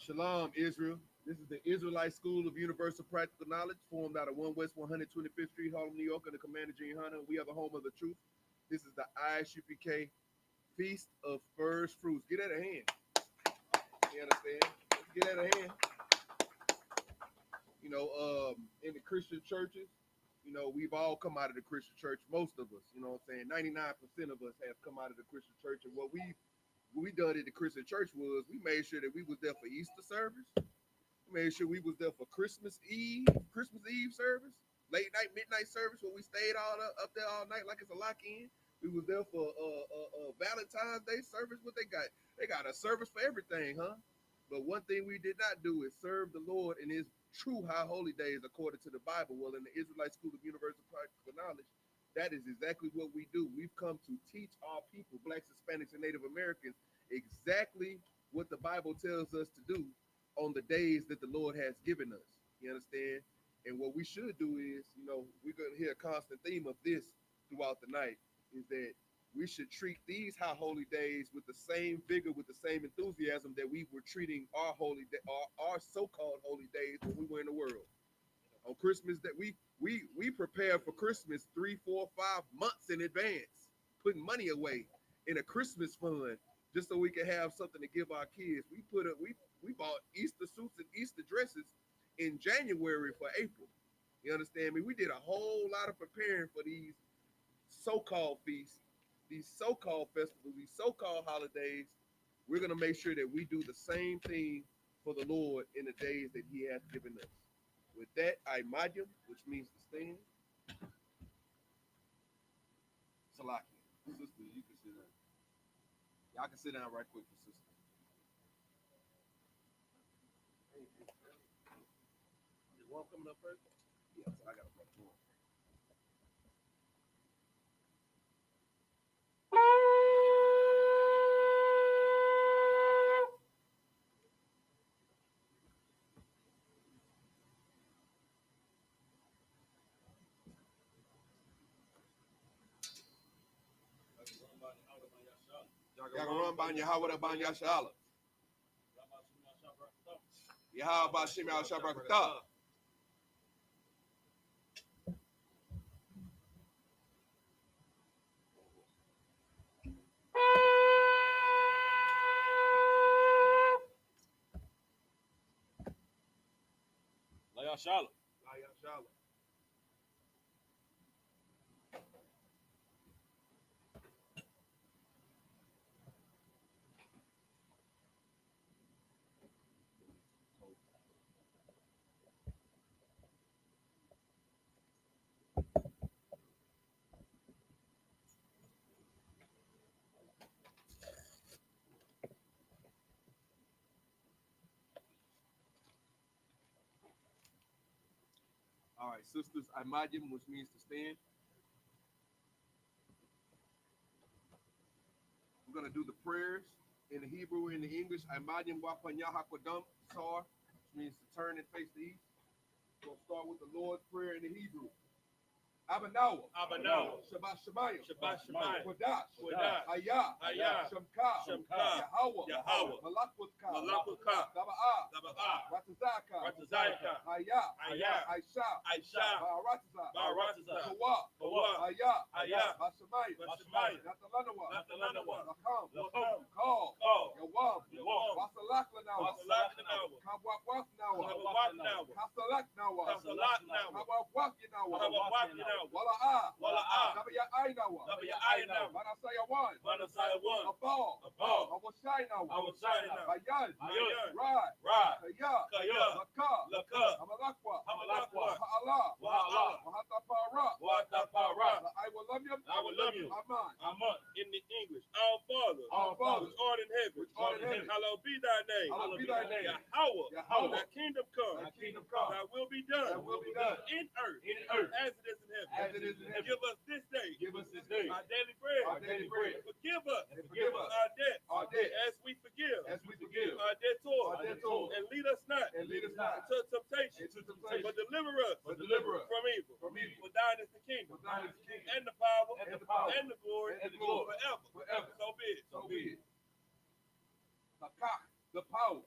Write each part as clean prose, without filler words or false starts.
Shalom, Israel. This is the Israelite School of Universal Practical Knowledge, formed out of 1 West 125th Street, Harlem, New York, under Commander YAHANNA. We are the home of the truth. This is the I.S.U.P.K Feast of First Fruits. Get out of hand. You understand? Let's get out of hand. In the Christian churches, we've all come out of the Christian church. Most of us, 99% of us have come out of the Christian church. And what we done at the Christian church was we made sure that we was there for Easter service. We made sure we was there for Christmas Eve service, late night, midnight service, where we stayed up there all night like it's a lock-in. We was there for Valentine's Day service. What they got? They got a service for everything, huh? But one thing we did not do is serve the Lord in His true high holy days according to the Bible. Well, in the Israelite School of Universal Practical Knowledge, that is exactly what we do. We've come to teach our people, Blacks, Hispanics, and Native Americans, exactly what the Bible tells us to do on the days that the Lord has given us. You understand? And what we should do is, we're going to hear a constant theme of this throughout the night, is that we should treat these high holy days with the same vigor, with the same enthusiasm that we were treating our holy day, our so-called holy days when we were in the world. On Christmas, that we prepare for Christmas 3, 4, 5 months in advance, putting money away in a Christmas fund just so we can have something to give our kids. We bought Easter suits and Easter dresses in January for April. You understand me? We did a whole lot of preparing for these so-called feasts, these so-called festivals, these so-called holidays. We're going to make sure that we do the same thing for the Lord in the days that He has given us. With that, I.M.A.D.I.M, which means to stand. Salaki. Sister, you can sit down. Y'all can sit down right quick for sister. Is one coming up first? Yeah, so I got a front door. Y'all can run by Yahweh by Yashala. Yahweh by Shim Al Shabrakata. Layashala. All right, sisters, I.M.A.D.I.M, which means to stand. We're going to do the prayers in the Hebrew and the English. I.M.A.D.I.M Wapanyaha Kwadam Sar, which means to turn and face the east. We'll start with the Lord's Prayer in the Hebrew. Abanawa, Shabbat Shemayim, Qadash, I.S.U.P.K, Yahweh, Malakutka, Daba'a, Ratazaka, I.S.U.P.K, Baratiza, Kawa, Bashamayim, Natalanawa, Lakam, Call, Yawam, Wasalaklanawa, Kabwakwafnawa, Kasalaknawa, Kabwakwafnawa, Wala'a, Nabiya Ainawa, Manasaya one, Abal, Awashainawa, Bayan, Rad, Kaya, Laka, Amalakwa, Ha'ala, Wahatapara, I will love you, Aman. In the English, our Father, which art in heaven, hallowed be thy name. Yahweh, thy kingdom come, thy will be done, in earth, as it is in heaven. Give us this day our daily bread. Forgive us our debt as we forgive our debtors. And lead us not into temptation, but deliver us from evil. For thine is the kingdom, and the power, and the glory, forever. So be it. The power.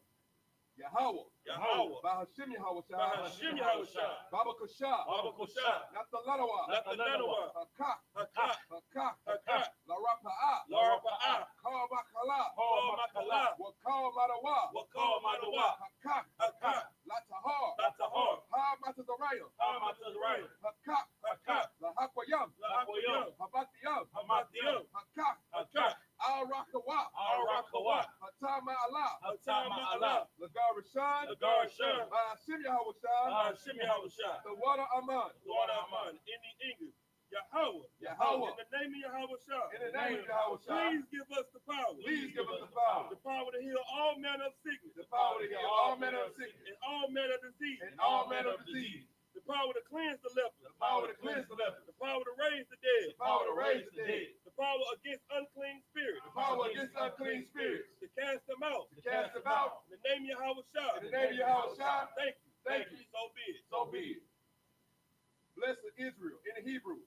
Yahweh. Yahweh. Bahashim Yahweh. Bahashim Yahushua. Baba Kusha. Baba Kusha. Natalanawa. Natananawa. Hakak. Hakak. Hakak. Hakak. Larapa'a. Larapa'a. Call Makala. Call Makala. Wakal Madawa. Wakal Madawa. Hakak. Hakak. Latahar. Latahar. Ha Matazarayim. Hamatazarayim. Hakak. Hakak. Lahakwayam. Lahakwayam. Habatiyam. Hamatiyam. Hakak. Hakak. Al Rakawa. Al-Rakawa. Hatama Allah. Hatama Allah. Lagarishan. Lagarishan. Bahashim Yahweh. Bahashim Yahushua. The water Aman. Lord Aman. In the English. Yahweh. Yahweh. In the name of Yahweh. In the name of Yahweh. Please give us the power. Please give us the power. The power to heal all manner of sickness. The power to heal all manner of sickness. And all manner of disease. And all manner of disease. The power to cleanse the leper. The power to cleanse the leper. The power to raise the dead. The power to raise the dead. The power against unclean spirits. The power against unclean spirits. To cast them out. To cast them out. In the name of Yahweh. In the name of Yahweh. Thank you. Thank you. So be it. So be it. Blessed Israel in the Hebrew.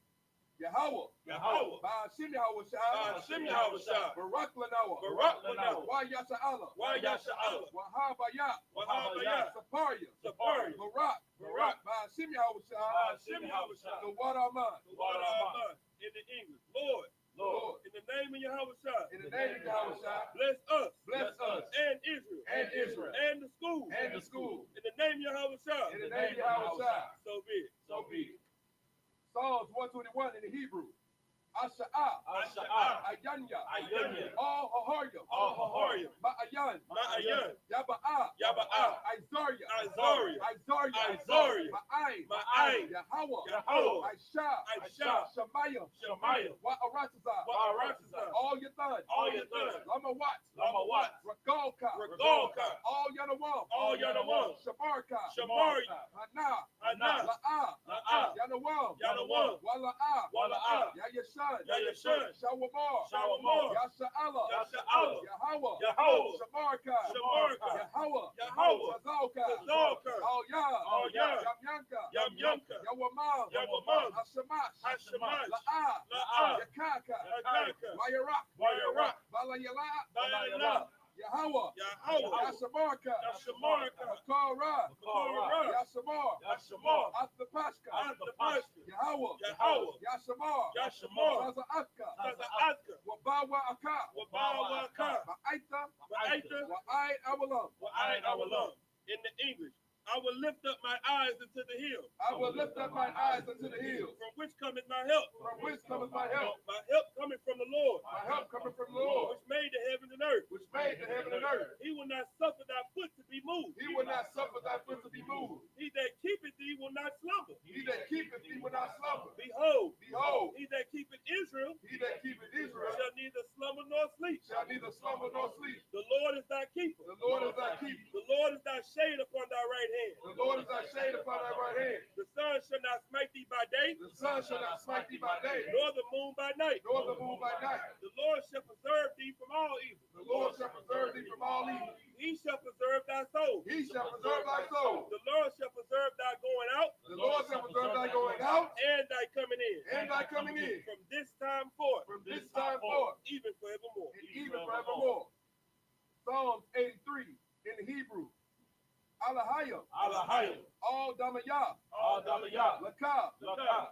Yahweh. Yahweh. Bahashim Yahweh. Bahashim Yahushua. Barak Lanawa. Barak Lanawa. Wayasha Allah. Wayasha Allah. Wahabaya. Wahabaya. Saparia. Saparia. Barak. Barak. Bahashim Yahweh. Bahashim Yahushua. The water Aman. The water Aman. In the English. Lord. Lord. In the name of Yahweh. In the name of Yahweh. Bless us. Bless us. And Israel. And Israel. And the school. And the school. In the name of Yahweh. In the name of Yahweh. So be it. So be it. Psalms 121 in the Hebrew. Asha'a. Asha'a. Ayanya. Ayanya. All Haharyam. All Haharyam. Ma'ayan. Ma'ayan. Yaba'a. Yaba'a. Izaria. Izaria. Izaria. Izaria. Ma'ayin. Ma'ayin. Yahweh. Yahweh. Aisha. Aisha. Shemayim. Shemayim. Wa'aratazah. Wa'aratazah. All Yathan. All Yathan. Lamawat. Lamawat. Regalka. Regalka. All Yanawam. All Yanawam. Shamarka. Shamarka. Hana. Hana. La'a. La'a. Yanawam. Yanawam. Wala'a. Wala'a. Yayashan. Yayashan. Shawamar. Shawamar. Yasha Allah. Yasha Allah. Yahweh. Yahweh. Shamarka. Shamarka. Yahweh. Yahweh. Tazalka. Tazalka. All Yah. All Yah. Yamyanka. Yamyanka. Yawamam. Yawamam. Hashamash. Hashamash. La'a. La'a. Yakaka. Yakaka. Wayarak. Wayarak. Balayala. Balayala. Yahweh. Yahweh. Yashamarka. Yashamarka. Makara. Makara. Yashamar. Yashamar. Athapashka. Athapashka. Yahweh. Yahweh. Yashamar. Yashamar. Taza'atka. Taza'atka. Wabawa Aka. Wabawa Aka. Ma'aita. Ma'aita. Wa'ai Awalam. Wa'ai Awalam. In the English, I will lift up my eyes into the hill. I will lift up my eyes unto the hills. From which cometh my help? From whence cometh my help? My help coming from the Lord. My help coming from the Lord, Which made the heaven and earth. which made the heaven and earth. He will not suffer thy foot to be moved. He will not suffer thy foot to be moved. He that keepeth thee will not slumber. He that keepeth thee will not slumber. Behold, Behold, he that keepeth Israel he that keepeth Israel shall neither slumber nor sleep. shall neither slumber nor sleep. The Lord is thy keeper. The Lord is thy keeper. The Lord is thy shade upon thy right hand. The Lord is thy shade upon thy right hand. The sun shall not smite thee by day, The sun shall not smite thee by day, nor the moon by night. nor the moon by night. The Lord shall preserve thee from all evil. The Lord shall preserve thee from all evil. He shall preserve thy soul. He shall preserve thy soul. The Lord shall preserve thy going out The Lord shall preserve thy going out and thy coming in. and thy coming in. From this time forth, From this time forth, even forevermore. and even forevermore. Psalms 83 in the Hebrew. Alahayim. Alahayim. All Damayah. All Damayah. Lakab. Lakab.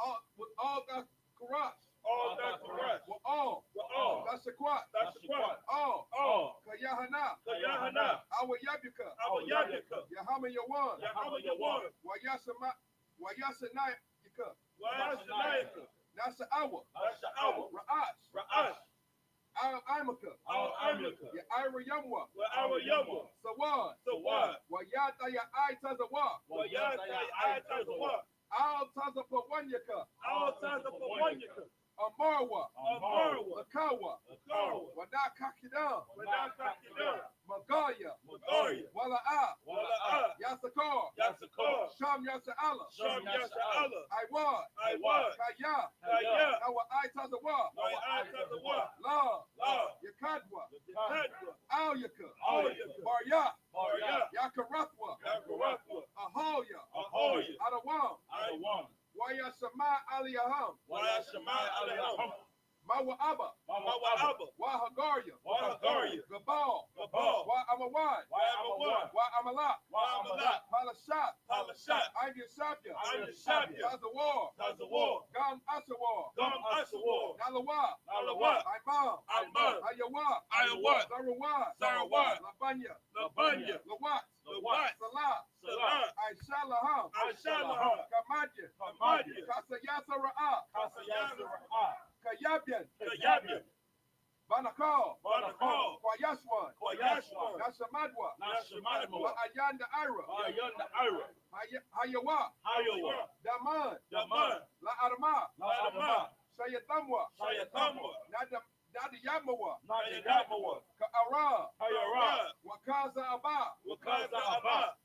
All with all the Karash. All thy Qadash. With all. All. Dashaquat. Lashawan. All. All. Kayahana. YAHANNA. Our Yabika. Our YAHANNA. Yahama Yawan. Yahawan. Wayasanayika. YAHANNA. Nasa Awa. Lashawan. Ra'ash. Ra'ash. Imaka. Our Amulika. Ira Yamwa. Our Yahweh. Sawad. So what? Wayata ya I Tazawa. YAHANNA. Al Tazapawanyaka. All times of Wanyaka. Amarwa. Marwa. Lakawa. Karwa. Wanakakidan. Wanakakida. Magaya. Magaria. Wala'a. Wala'a. Yasakar. Yasakar. Sham Yasa Allah. Sham Yasha Allah. Iwad. Iwad. Kaya. Kaya. Our I Tazawa. YAHANNA. La. La. Yakadwa. Yakadwa. Alyaka. Alyaka. Barya. Barya. Yakarakwa. Yakarakwa. Ahoya. Ahoya. Adawam. Iwan. Wayasama Aliyaham. Wayashama Aliyaham. Mawa Abba. Mawa Abba. Wahagaria. Wahagaria. Gabal. Gabal. Wa Amawan. Amawan. Amalak. Amalak. Palashat. Palashat. I.S.U.P.K. I.S.U.P.K. Tazawar. Tazawar. Gam Asawar. Gam Asawar. Nalawa. Nalawa. Imam. Imam. Ayawa. Ayawa. Zarawat. Zarawat. Labanya. Labanya. Lawat. Lawat. Salah. Salah. I.S.H.A.L.A.M. I.S.U.P.K. Kamadya. Kamadya. Kasayasara'a. Kasayasara'a. Kayabyan. Kayabyan. Banakal. Banakal. Kwayashwan. Kwayashwan. Nashamadwa. Nashamadwa. Ayanda Ira. Ayanda Ira. Hayawa. Hayawa. Daman. Daman. La Arma. La Arma. Shayatamwa. Shayatamwa. Nada Yamawa. Yamawa. Ka'ara. Hayara. Wakaza Aba. Wakaza Aba.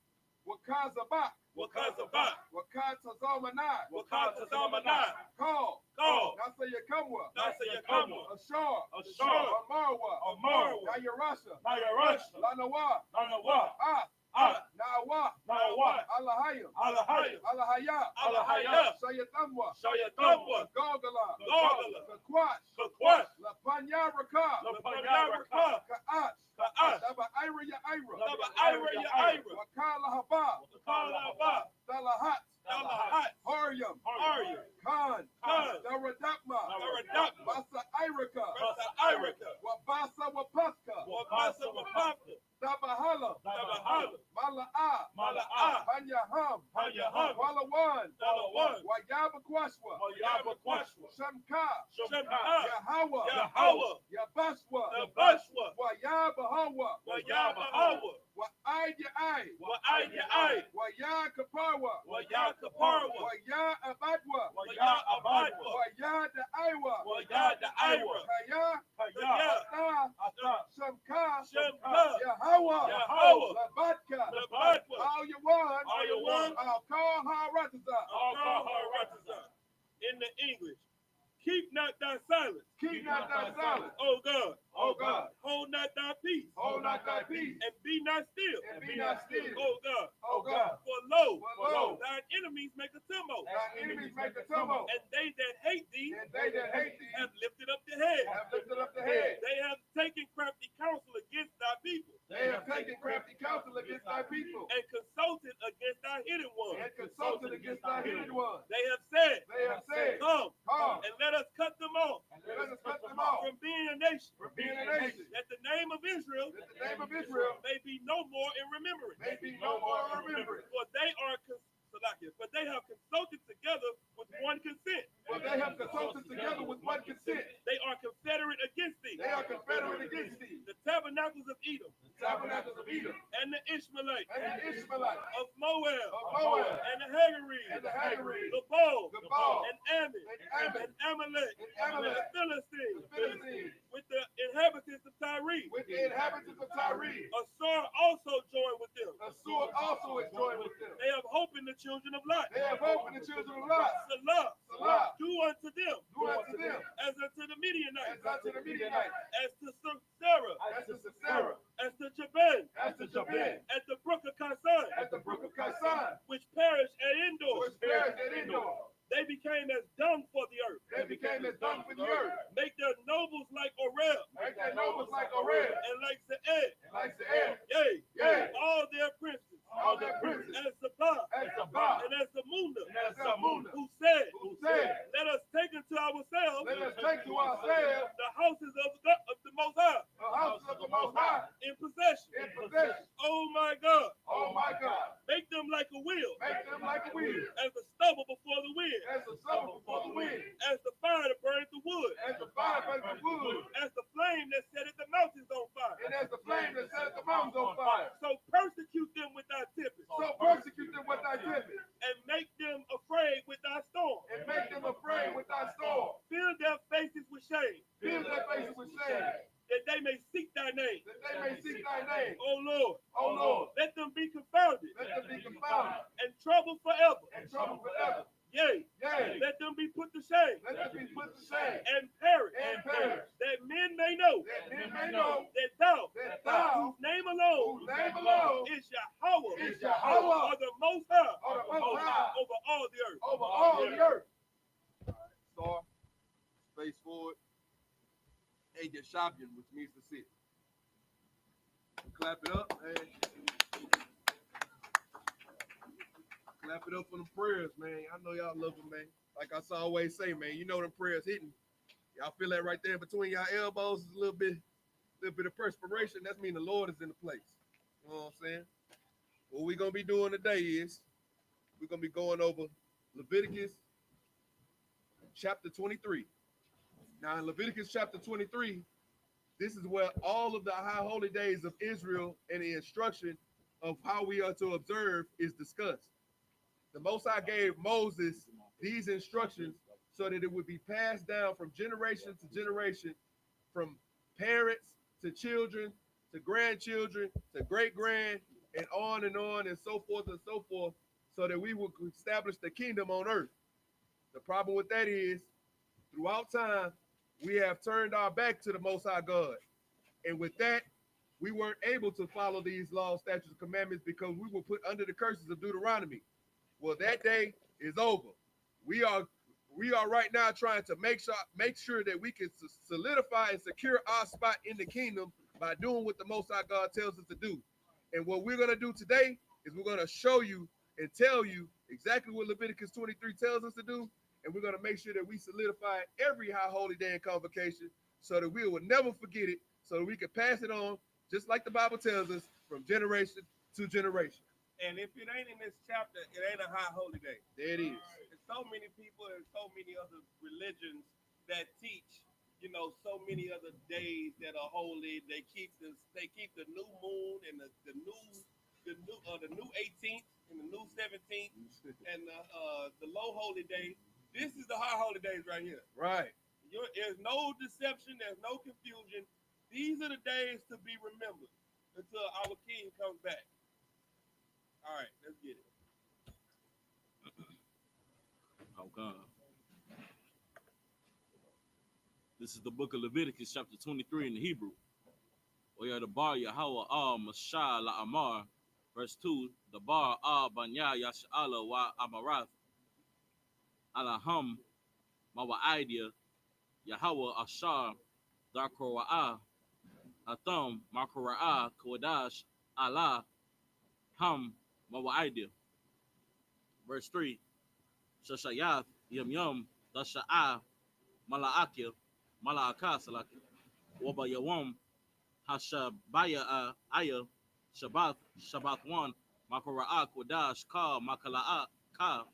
Wakaza Bak. Wakaza Bak. Wakata Zamanai. Wakata Zamanai. Call. Call. Nasa Yakamwa. Nasa Yakamwa. Ashar. Ashar. Amarwa. Amarwa. Nayarasha. Nayarasha. Lanawa. Lanawa. Ah. Nawa. Nawa. Alahayim. Alahayim. Alahaya. Alahaya. Shayatamwa. Shayatamwa. Gogala. Gogala. Kakwash. Kakwash. La Panyaraka. Lapanyaraka. Ka'ash. Ka'ash. Daba Ira Ya Ira. Daba Ira Ya Ira. Wakala Haba. Wakala Haba. Salahat. Salahat. Haryam. Haryam. Khan. Khan. Daradakma. Daradakma. Basa Irika. Basa Irika. Wabasa Wapaska. Wabasa Wapaka. Dabahala. Dabahala. Mala'a. Mala'a. Hanyaham. Hanyaham. Walawan. Walawan. Wayabakwashwa. Wayabakwashwa. Shamka. Shamka. Yahawa. Yahawa. Yabashwa. Yabashwa. Wayabahawa. Wayabahawa. Wa'ai. Wa'ai. Wayakaparwa. Wayakaparwa. Wayabadwa. Wayabadwa. Wayadaiwa. Wayadaiwa. Kaya. Kaya. Ata. Shamka. Shamka. Yahawa. Yahawa. Labadka. Labadwa. All you want. All you want. I'll call Harataza. I'll call Harataza. In the English, keep not thy silence. Keep not thy silence. O God. O God. Hold not thy peace. Hold not thy peace. And be not still. And be not still. O God. O God. For lo, lo, thine enemies make a tumult. Thine enemies make a tumult. And they that hate thee. And they that hate thee. Have lifted up the head. Have lifted up the head. They have taken crafty counsel against thy people. They have taken crafty counsel against thy people. And consulted against thy hidden ones. And consulted against thy hidden ones. They have said. They have said. Come. Come. And let us cut them off. And let us cut them off. From being a nation. From being a nation. That the name of Israel. That the name of Israel. May be no more in remembrance. May be no more in remembrance. For they are but they have consulted together with one consent. For they have consulted together with one consent. They are confederate against thee. They are confederate against thee. The tabernacles of Edom. The tabernacles of Edom. And the Ishmaelites. And the Ishmaelites. Of Moab. Of Moab. And the Hagarenes. And the Hagarenes. The Baal. The Baal. And Ammon. And Ammon. And Amalek. And Amalek. The Philistines. The Philistines. With the inhabitants of Tyre. With the inhabitants of Tyre. Assur also joined with them. Assur also is joined with them. They have hope in the children of Lot. They have hope in the children of Lot. Salah. Salah. Do unto them. Do unto them. As unto the Midianites. As unto the Midianites. As to Sarah. As to Sarah. As to Jabin. As to Jabin. At the brook of Kaisan. At the brook of Kaisan. Which perished at Endor. Which perished at Endor. They became as dung for the earth. They became as dung for the earth. Make their nobles like Oreb. Make their nobles like Oreb. And like Ze'ed. And like Ze'ed. Yea. Yea. All their princes. All their princes. As Sabah. As Sabah. And as the Muna. And as the Muna. Who said. Let us take unto ourselves. Let us take to ourselves. The houses of the Most High. The houses of the Most High. In possession. In possession. Oh my God. Oh my God. Make them like a wheel. Make them like a wheel. As the stubble before the wind. As the stubble before the wind. As the fire that burns the wood. As the fire burns the wood. As the flame that setteth the mountains on fire. And as the flame that setteth the mountains on fire. So persecute them with thy tempest. So persecute them with thy tempest. And make them afraid with thy storm. And make them afraid with thy storm. Fill their faces with shame. Fill their faces with shame. That they may seek thy name. That they may seek thy name. O Lord. O Lord. Let them be confounded. Let them be confounded. And troubled forever. And troubled forever. Yea. Yea. Let them be put to shame. Let them be put to shame. And perish. And perish. That men may know. That men may know. That thou. That thou. Whose name alone. Whose name alone. Is Yahweh. Is Yahweh. Or the Most High. Or the Most High. Over all the earth. Over all the earth. Star, space forward, Shabian, which means to sit. Clap it up, man. Clap it up for the prayers, man. I know y'all love them, man. Like I always say, man, you know them prayers hitting. Y'all feel that right there between y'all elbows is a little bit of perspiration. That's mean the Lord is in the place. You know what I'm saying? What we're gonna be doing today is we're gonna be going over Leviticus chapter 23. Now in Leviticus chapter 23, this is where all of the high holy days of Israel and the instruction of how we are to observe is discussed. The Most High gave Moses these instructions so that it would be passed down from generation to generation, from parents to children to grandchildren to great-grand, and on and so forth, so that we will establish the kingdom on earth. The problem with that is, throughout time, we have turned our back to the Most High God. And with that, we weren't able to follow these laws, statutes, and commandments because we were put under the curses of Deuteronomy. Well, that day is over. We are right now trying to make sure that we can solidify and secure our spot in the kingdom by doing what the Most High God tells us to do. And what we're going to do today is we're going to show you and tell you exactly what Leviticus 23 tells us to do. And we're going to make sure that we solidify every high holy day and convocation so that we will never forget it, so that we can pass it on, just like the Bible tells us, from generation to generation. And if it ain't in this chapter, it ain't a high holy day. There it is. There's so many people and so many other religions that teach, so many other days that are holy. They keep the new moon and the new 18th and the new 17th and the low holy day. This is the high holy days right here. Right. There's no deception. There's no confusion. These are the days to be remembered until our King comes back. All right, let's get it. Okay. This is the book of Leviticus, chapter 23 in the Hebrew. Where the bar Yahweh Mashal Amar, verse 2, the bar Banya Yashala wa Amarath, Alaham Mawaidia, Yahweh Ashar, Darkora'a, Atham, Markora'a, Qadash, Allah, Ham Mawaidia. Verse 3, Shashayath, Yum, Dasha'a, Mala'akya, Mala'aka, Salaki, Waba Yawam, Hashabaya, Aya, Shabbath 1, Makara'a, Qadash, Ka, Makala'a, Ka,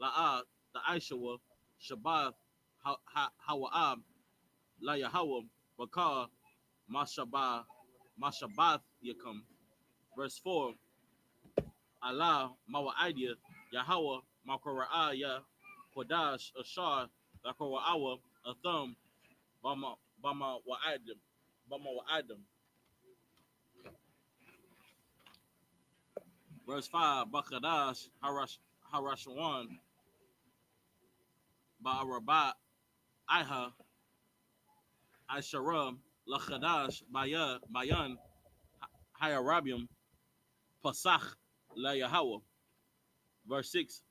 La'a, the Aishawa, Shabbath, Hawa'ab, La Yahawah, Bakar, Mashabath Yakum. Verse 4, Allah, Mawa'idya, Yahweh, Makara'a, Ya, Qadash, Ashar, Lakara'awa, Atham, Bama Wa'adim. Verse 5, Bakadash, Harashawan, Ba'araba, Iha, Aisharam, Lachadash, Bayan, Hayarabium, Pasach, La Yahweh. Verse 6,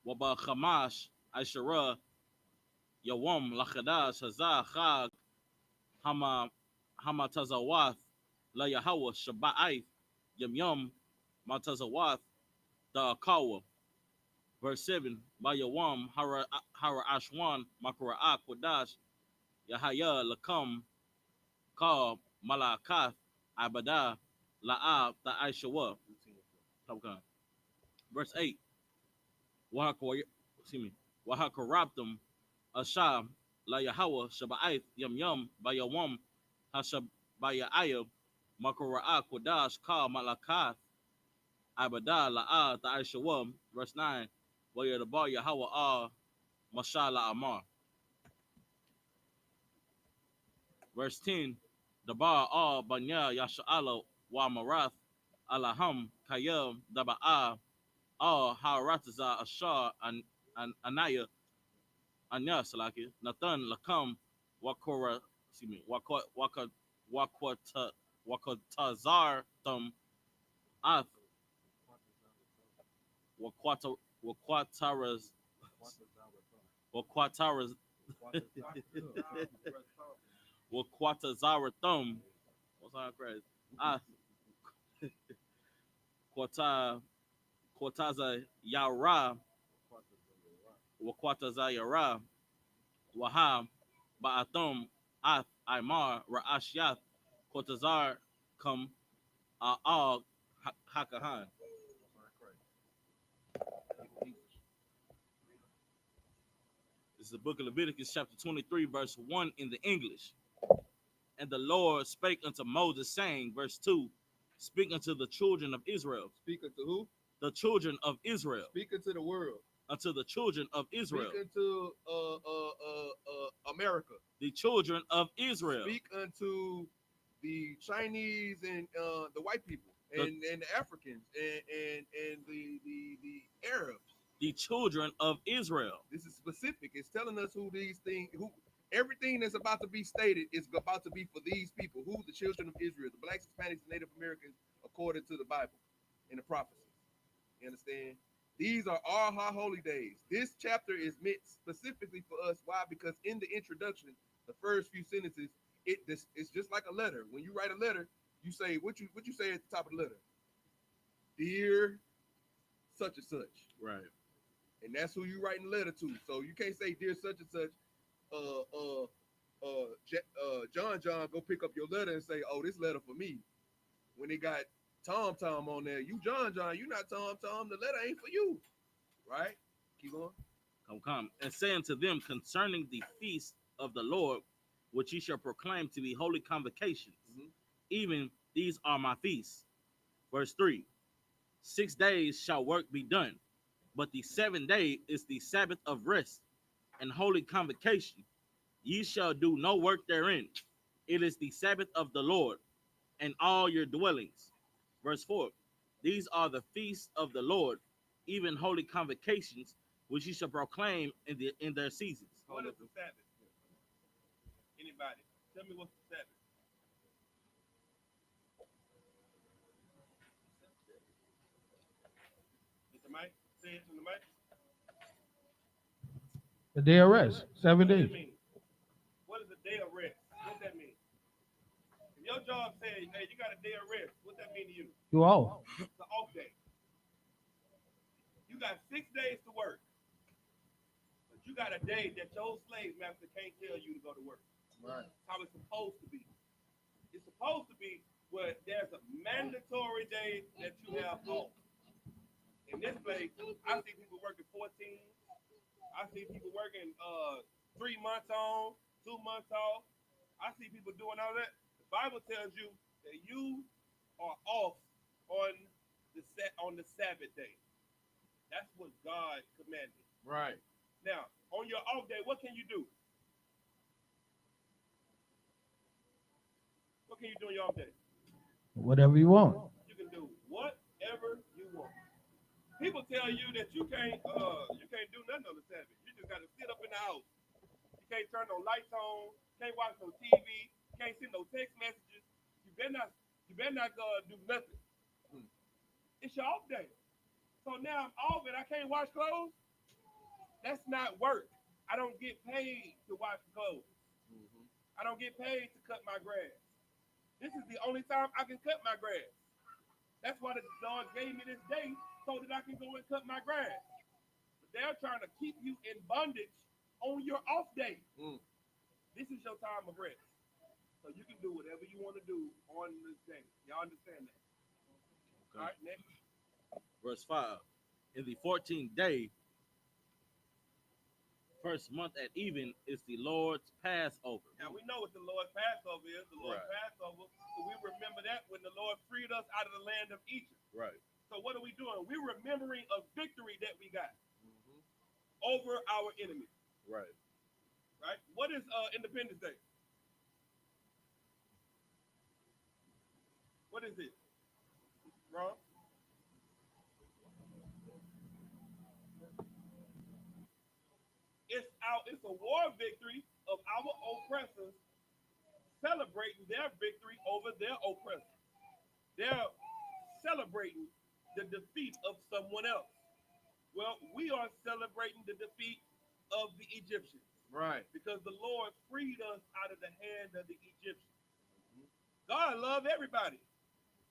Waba Chamash, Aishara, Yawam, Lachadash, Hazah, Chag, Hamatazawath, La Yahweh, Shabba'ith, Yum, Matazawath, Da Akawa. Verse 7, Bayawam, Hara Ashwan, Makara'a, Qadash, Yahaya, Lakam, Ka, Malakath, Abada, La'a, Ta'aishawa. Verse 8, Wahakarabtum, Asham, La Yahweh, Shabba'ith, Yum, Bayawam, Hashabaya'ayab, Makara'a, Qadash, Ka, Malakath, Abada, La'a, Ta'aishawa. Verse 9, Wayadabar Yahweh, Mashallah Amar. Verse 10, Dabar Banya Yasha'ala wa Marath, Alaham, Kayel, Daba'a, Harataza Ashar, Anaya, Anya Salaki, Nathan Lakam, Wakora, Wakwatazar Thum, Ath, Wakwataras, Wakwatazara Thum, sound crazy. Ah, Quartaza Yara, Waquataza Yara, Waham, Ba'athum, Ath, Imar, Ra'ashiath, Quartazar, Kum, A'ag, Hakahan. This is the book of Leviticus, chapter 23, verse 1 in the English. And the Lord spake unto Moses, saying, verse 2, speak unto the children of Israel. Speak unto who? The children of Israel. Speak unto the world. Unto the children of Israel. Speak unto America. The children of Israel. Speak unto the Chinese and the white people and the Africans and the Arabs. The children of Israel. This is specific. It's telling us who these things, who everything that's about to be stated is about to be for these people, who the children of Israel, the blacks, Hispanics, and Native Americans, according to the Bible and the prophecies. You understand? These are all high holy days. This chapter is meant specifically for us. Why? Because in the introduction, the first few sentences, it's just like a letter. When you write a letter, you say what you say at the top of the letter. Dear such and such. Right. And that's who you writing the letter to. So you can't say dear such and such. John, go pick up your letter and say, oh, this letter for me. When they got Tom on there, you John, you not Tom. The letter ain't for you, right? Keep going. Come, and saying to them concerning the feast of the Lord, which ye shall proclaim to be holy convocations. Even these are my feasts. Verse 3: 6 days shall work be done, but the 7th day is the Sabbath of rest and holy convocation. Ye shall do no work therein. It is the Sabbath of the Lord and all your dwellings. Verse 4: these are the feasts of the Lord, even holy convocations, which ye shall proclaim in their seasons. What is the Sabbath? Anybody? Tell me what's the Sabbath. Mr. Mike? Say it to the mic. The day of rest, 7 What does days. that mean? What is a day of rest? What does that mean? If your job says, hey, you got a day of rest, what does that mean to you? You off. It's an off day. You got 6 days to work. But you got a day that your slave master can't tell you to go to work. Right. That's how it's supposed to be. It's supposed to be where there's a mandatory day that you have off. In this place, I see people working 14. I see people working 3 months on, 2 months off. I see people doing all that. The Bible tells you that you are off on the Sabbath day. That's what God commanded. Right. Now, on your off day, what can you do? What can you do on your off day? Whatever you want. You can do whatever you want. People tell you that you can't do nothing on the Sabbath. You just got to sit up in the house. You can't turn no lights on. Can't watch no TV. Can't send no text messages. You better not do nothing. It's your off day. So now I'm off and I can't wash clothes. That's not work. I don't get paid to wash clothes. I don't get paid to cut my grass. This is the only time I can cut my grass. That's why the Lord gave me this day so that I can go and cut my grass. But they're trying to keep you in bondage on your off day. This is your time of rest. So you can do whatever you want to do on this day. Y'all understand that? Okay. All right, next. Verse 5: in the 14th day, first month at even, is the Lord's Passover. Now we know what the Lord's Passover is. The Lord's Right. Passover. So we remember that when the Lord freed us out of the land of Egypt. Right. So what are we doing? We're remembering a victory that we got over our enemy. Right. Right? What is Independence Day? What is it? Wrong? It's a war victory of our oppressors celebrating their victory over their oppressors. They're celebrating the defeat of someone else. Well, we are celebrating the defeat of the Egyptians. Right. Because the Lord freed us out of the hand of the Egyptians. God love everybody.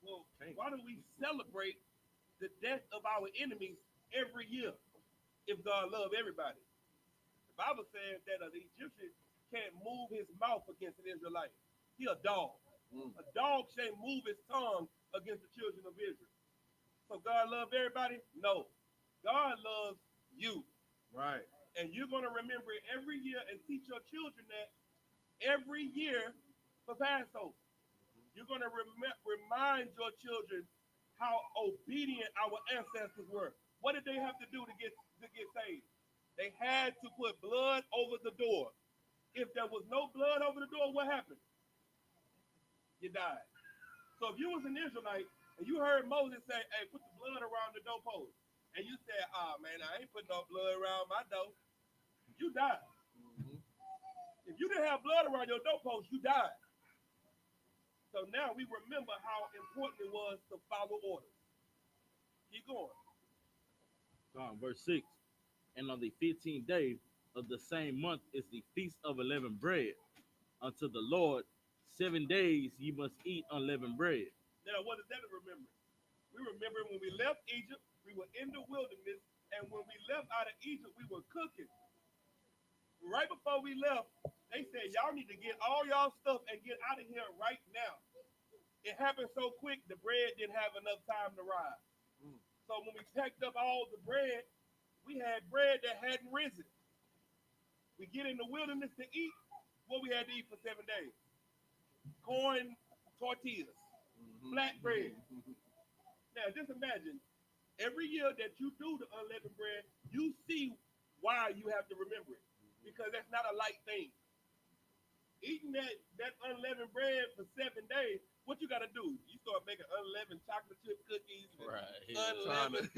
Well, why do we celebrate the death of our enemies every year if God love everybody? The Bible says that an Egyptian can't move his mouth against an Israelite. He a dog. A dog can't move his tongue against the children of Israel. So God love everybody? No. God loves you. Right. And you're going to remember it every year and teach your children that every year for Passover. You're going to remind your children how obedient our ancestors were. What did they have to do to get saved? They had to put blood over the door. If there was no blood over the door, what happened? You died. So if you was an Israelite and you heard Moses say, hey, put the blood around the doorpost, and you said, oh, man, I ain't putting no blood around my door, you died. If you didn't have blood around your doorpost, you died. So now we remember how important it was to follow orders. Keep going. Verse 6. And on the 15th day of the same month is the feast of unleavened bread. Unto the Lord 7 days ye must eat unleavened bread. Now, what is that to remember? We remember when we left Egypt, we were in the wilderness, and when we left out of Egypt, we were cooking. Right before we left, they said, y'all need to get all y'all stuff and get out of here right now. It happened so quick, the bread didn't have enough time to rise. So when we packed up all the bread, we had bread that hadn't risen. We get in the wilderness to eat what we had to eat for 7 days. Corn tortillas, flat bread. Now just imagine, every year that you do the unleavened bread, you see why you have to remember it. Because that's not a light thing. Eating that unleavened bread for 7 days, what you got to do? You start making unleavened chocolate chip cookies. Right. Unleavened.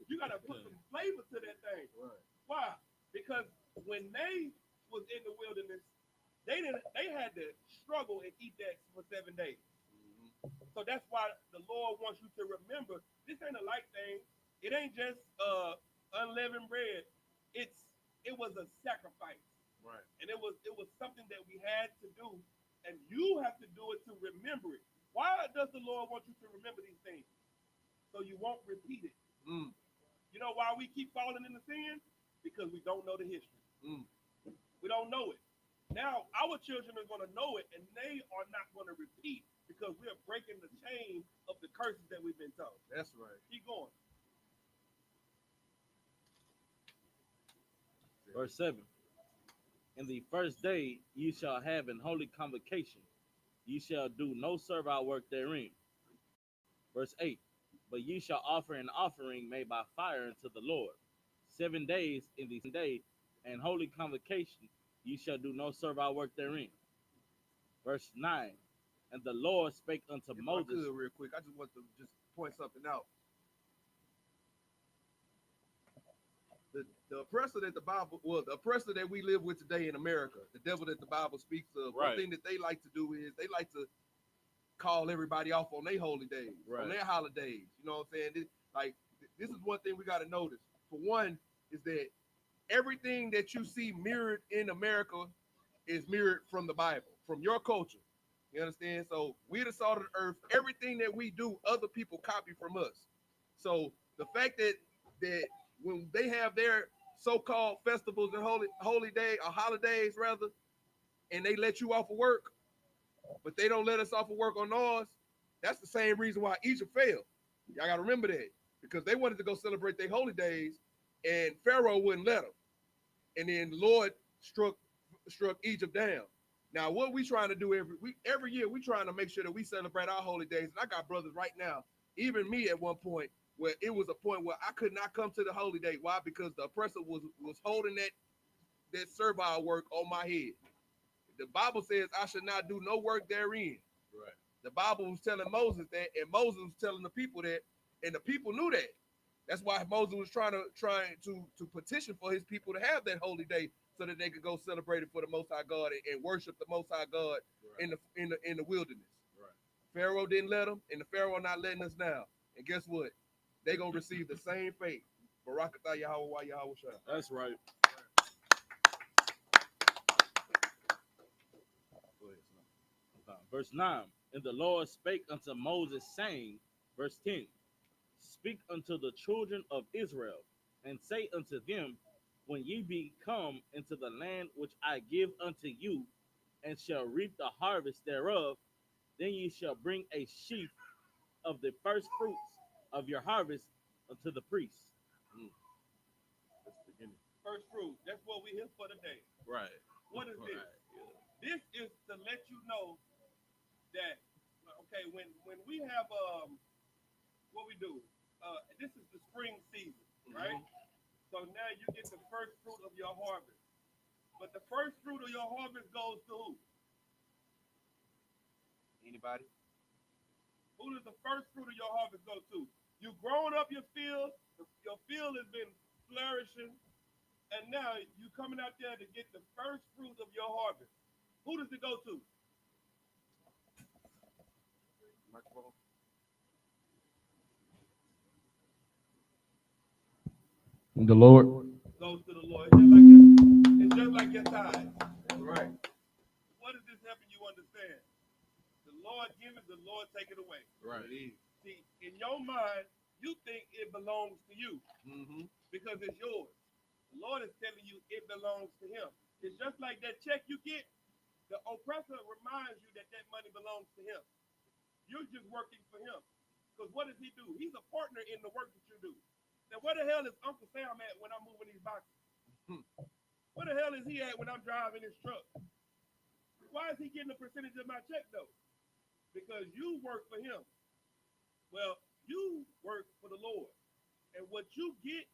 You got to put some flavor to that thing. Right. Why? Because when they was in the wilderness, they had to struggle and eat that for 7 days. So that's why the Lord wants you to remember this ain't a light thing. It ain't just unleavened bread. It was a sacrifice. Right. And it was something that we had to do, and you have to do it to remember it. Why does the Lord want you to remember these things? So you won't repeat it. You know why we keep falling into sin? Because we don't know the history. We don't know it. Now our children are going to know it, and they are not going to repeat because we are breaking the chain of the curses that we've been taught. That's right. Keep going. Verse 7. In the first day ye shall have an holy convocation. Ye shall do no servile work therein. Verse 8. But ye shall offer an offering made by fire unto the Lord. 7 days in the day and holy convocation ye shall do no servile work therein. Verse 9. And the Lord spake unto Moses. I could, real quick, I just want to just point something out. The oppressor that the Bible, well, the oppressor that we live with today in America, the devil that the Bible speaks of, Right. One thing that they like to do is they like to call everybody off on their holy days, Right. on their holidays. You know what I'm saying? This is one thing we got to notice. For one, is that everything that you see mirrored in America is mirrored from the Bible, from your culture. You understand? So we're the salt of the earth. Everything that we do, other people copy from us. So the fact that when they have their so-called festivals and holy day or holidays rather, and they let you off of work, but they don't let us off of work on ours, that's the same reason why Egypt failed. Y'all got to remember that, because they wanted to go celebrate their holy days, and Pharaoh wouldn't let them. And then the Lord struck Egypt down. Now, what we trying to do every year, we trying to make sure that we celebrate our holy days. And I got brothers right now, even me at one point, where it was a point where I could not come to the holy day. Why? Because the oppressor was holding that servile work on my head. The Bible says I should not do no work therein. Right. The Bible was telling Moses that, and Moses was telling the people that, and the people knew that. That's why Moses was trying to petition for his people to have that holy day, so that they could go celebrate it for the Most High God and worship the Most High God. Right. in the wilderness. Right. Pharaoh didn't let them, and the Pharaoh not letting us now. And guess what? They gonna receive the same fate. Barakatah Yahweh Yahweh Shah. That's right. Verse 9. And the Lord spake unto Moses, saying, verse 10, Speak unto the children of Israel, and say unto them, When ye be come into the land which I give unto you, and shall reap the harvest thereof, then ye shall bring a sheaf of the first fruits of your harvest unto the priest. That's the beginning. First fruit. That's what we here for today. Right. What is this? Yeah. This is to let you know that, okay, when we have what we do, this is the spring season, right? So now you get the first fruit of your harvest. But the first fruit of your harvest goes to who? Anybody? Who does the first fruit of your harvest go to? You've grown up your field has been flourishing, and now you coming out there to get the first fruit of your harvest. Who does it go to? Microphone. The Lord. Goes to the Lord. It's just like your tithe. Right. What is this helping you understand? The Lord give it, the Lord take it away. Right. See, in your mind, you think it belongs to you because it's yours. The Lord is telling you it belongs to him. It's just like that check you get. The oppressor reminds you that that money belongs to him. You're just working for him. Because what does he do? He's a partner in the work that you do. Now, where the hell is Uncle Sam at when I'm moving these boxes? Where the hell is he at when I'm driving his truck? Why is he getting a percentage of my check, though? Because you work for him. Well, you work for the Lord. And what you get,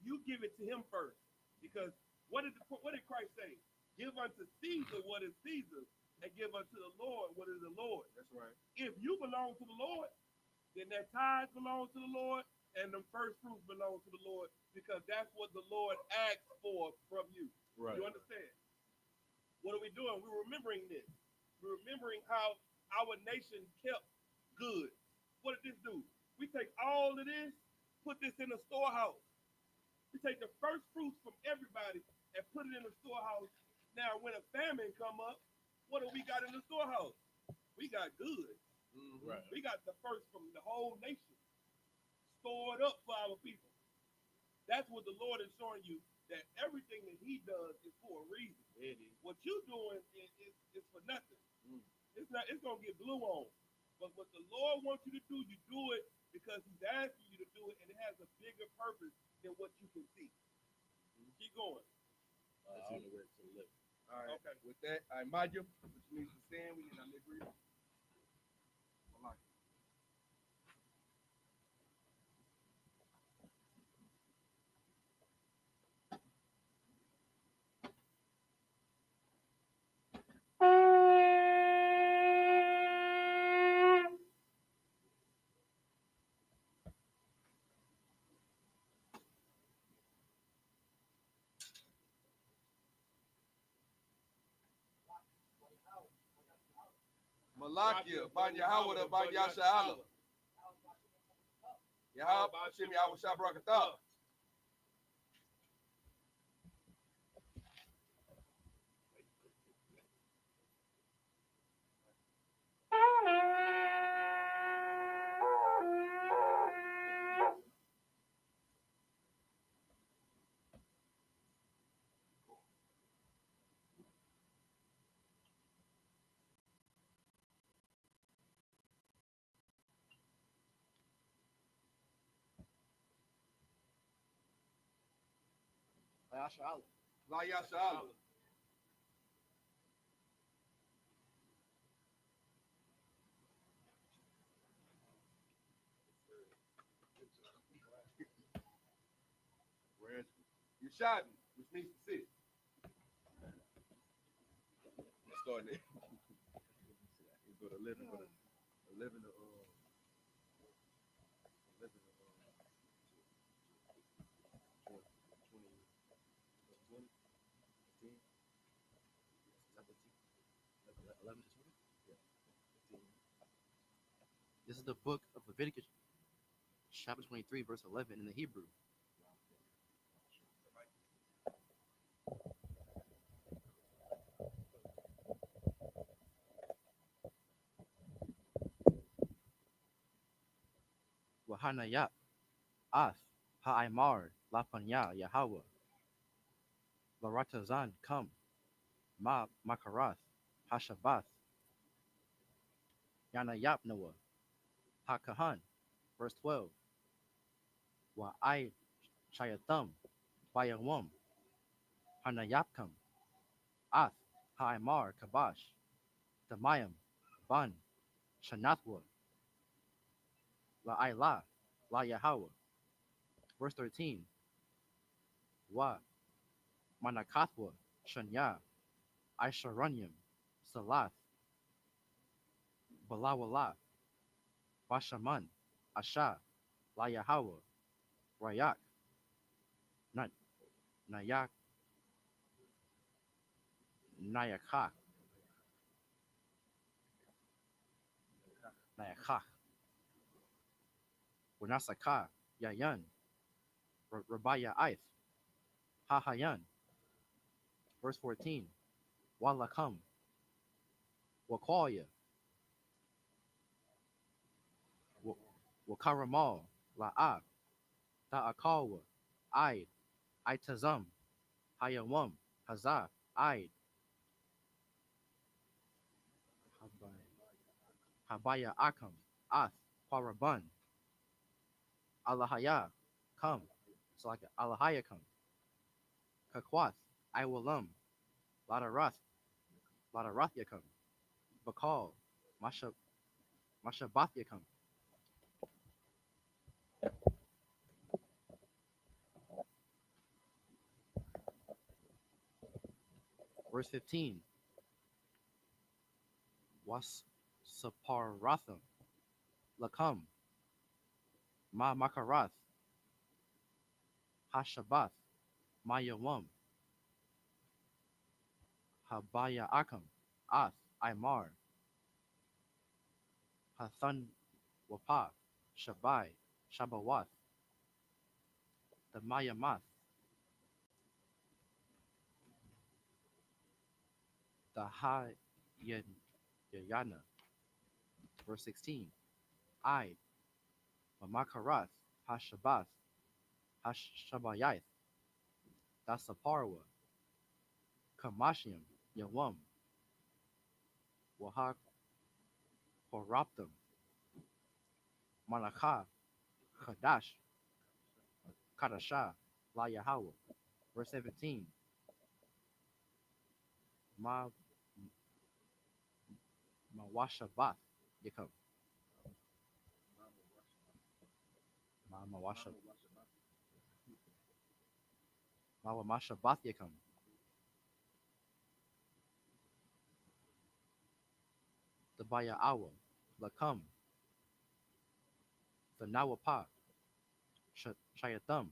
you give it to him first. Because what did Christ say? Give unto Caesar what is Caesar's, and give unto the Lord what is the Lord. That's right. If you belong to the Lord, then that tithe belongs to the Lord, and the first fruits belong to the Lord, because that's what the Lord asks for from you. Right. You understand? What are we doing? We're remembering this. We're remembering how our nation kept good. What did this do? We take all of this, put this in a storehouse. We take the first fruits from everybody and put it in the storehouse. Now, when a famine come up, what do we got in the storehouse? We got goods. Right. We got the first from the whole nation stored up for our people. That's what the Lord is showing you, that everything that he does is for a reason. What you doing is for nothing. It's going to get blue on. But what the Lord wants you to do, you do it because he's asking you to do it, and it has a bigger purpose than what you can see. Keep going. On the way to the left. All right. Okay. With that, I imagine, which means to stand, we in our liberty. Malakia, Ban Yahawah, Ban Yashala. Yahab, Hashem Yahweh Shabrakatah. La Yashala. Where's Yeshadi, which means to sit. Let's start there. You go to 11, go to 11 to 11 to 20, 20, 15, 11 to 20? This is the book of Leviticus, chapter 23, verse 11 in the Hebrew. YAHANNA YAP, Ath, Ha'imar, Lapanya, Yahweh, Laratazan, come, Makarath, Hashabath, Yana Yap Noah, HaKahan, verse 12, Wa'ai Shayatham, Bayawam, Hanayapkam, Ath, Ha'imar, Kabash, Damayam, Ban, Shanathwa, La'ila, La Yahweh, verse 13, Wa Manakathwa, Shanya, Aisharanyam, Salath, Balawala, Bashaman, Asha, La Yahweh, Rayak, Nayak, Nayakak, Nayakak, Wanasaka, Yayan, Rabaya Ith, Hahayan, verse 14, Walakam, Wakwaya, Wakaramal, La'ab, Ta'akawa, Id, Itazam, Hayawam, Hazah, Id, Habaya Akam, Ath, Quaraban, Alahaya, come. So like Alahaya come. Kakwath, Iwalam, Ladarath, Ladarath come. Bakal, Mashabath come. Verse 15. Was Saparatham, Lakam, Ma Makarath, Hashabath, Mayawam, Habaya Akam, Ath, Imar, Hathan Wapa, Shabai, Shabawath, the Mayamath, the Ha Yayana. Verse 16. I, Makarath, Hashabath, Hashabayath, Dasaparwa, Kamashiam, Yawam, Wahak, Horaptam, Malakah, Qadash, Qadasha, La Yahweh. Verse 17. Ma Mawashabath, Yakam. Ma Mawashabath, Yakam. The Baya Awa, Lakam, the Nawapa, Shayatham,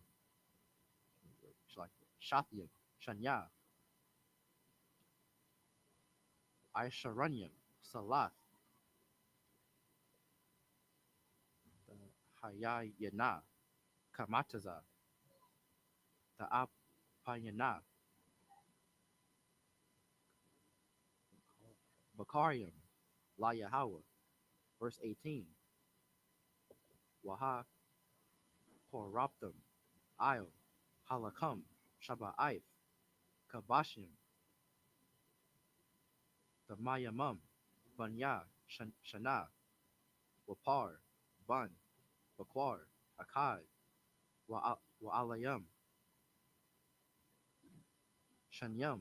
Shatyam, Shanya, Aisharanyam, Salath, the Hayayana, Kamataza, the Apayana, Bakarium, La Yahweh. Verse 18. Waha Horaptam, Io, Halakam, Shaba'if, Kabashim, the Mayamum, Banya, Shana, Wapar, Bun, Bakwar, Akkad, Wa'alayam, Shanyam,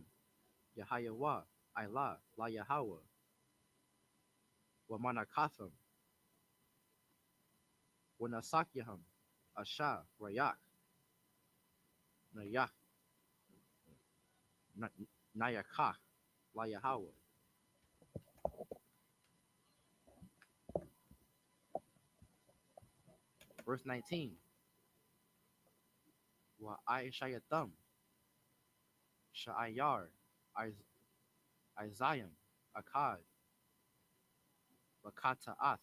Yahayawa, Ila, La Yahweh, Wamanakatham, Wanasakyaham, Asha, Rayak, Nayak, Nayakah, La Yahweh. Verse 19. Wa'aishayatham, Sha'ayar, Isaiah, Akkad, Lakata'ath,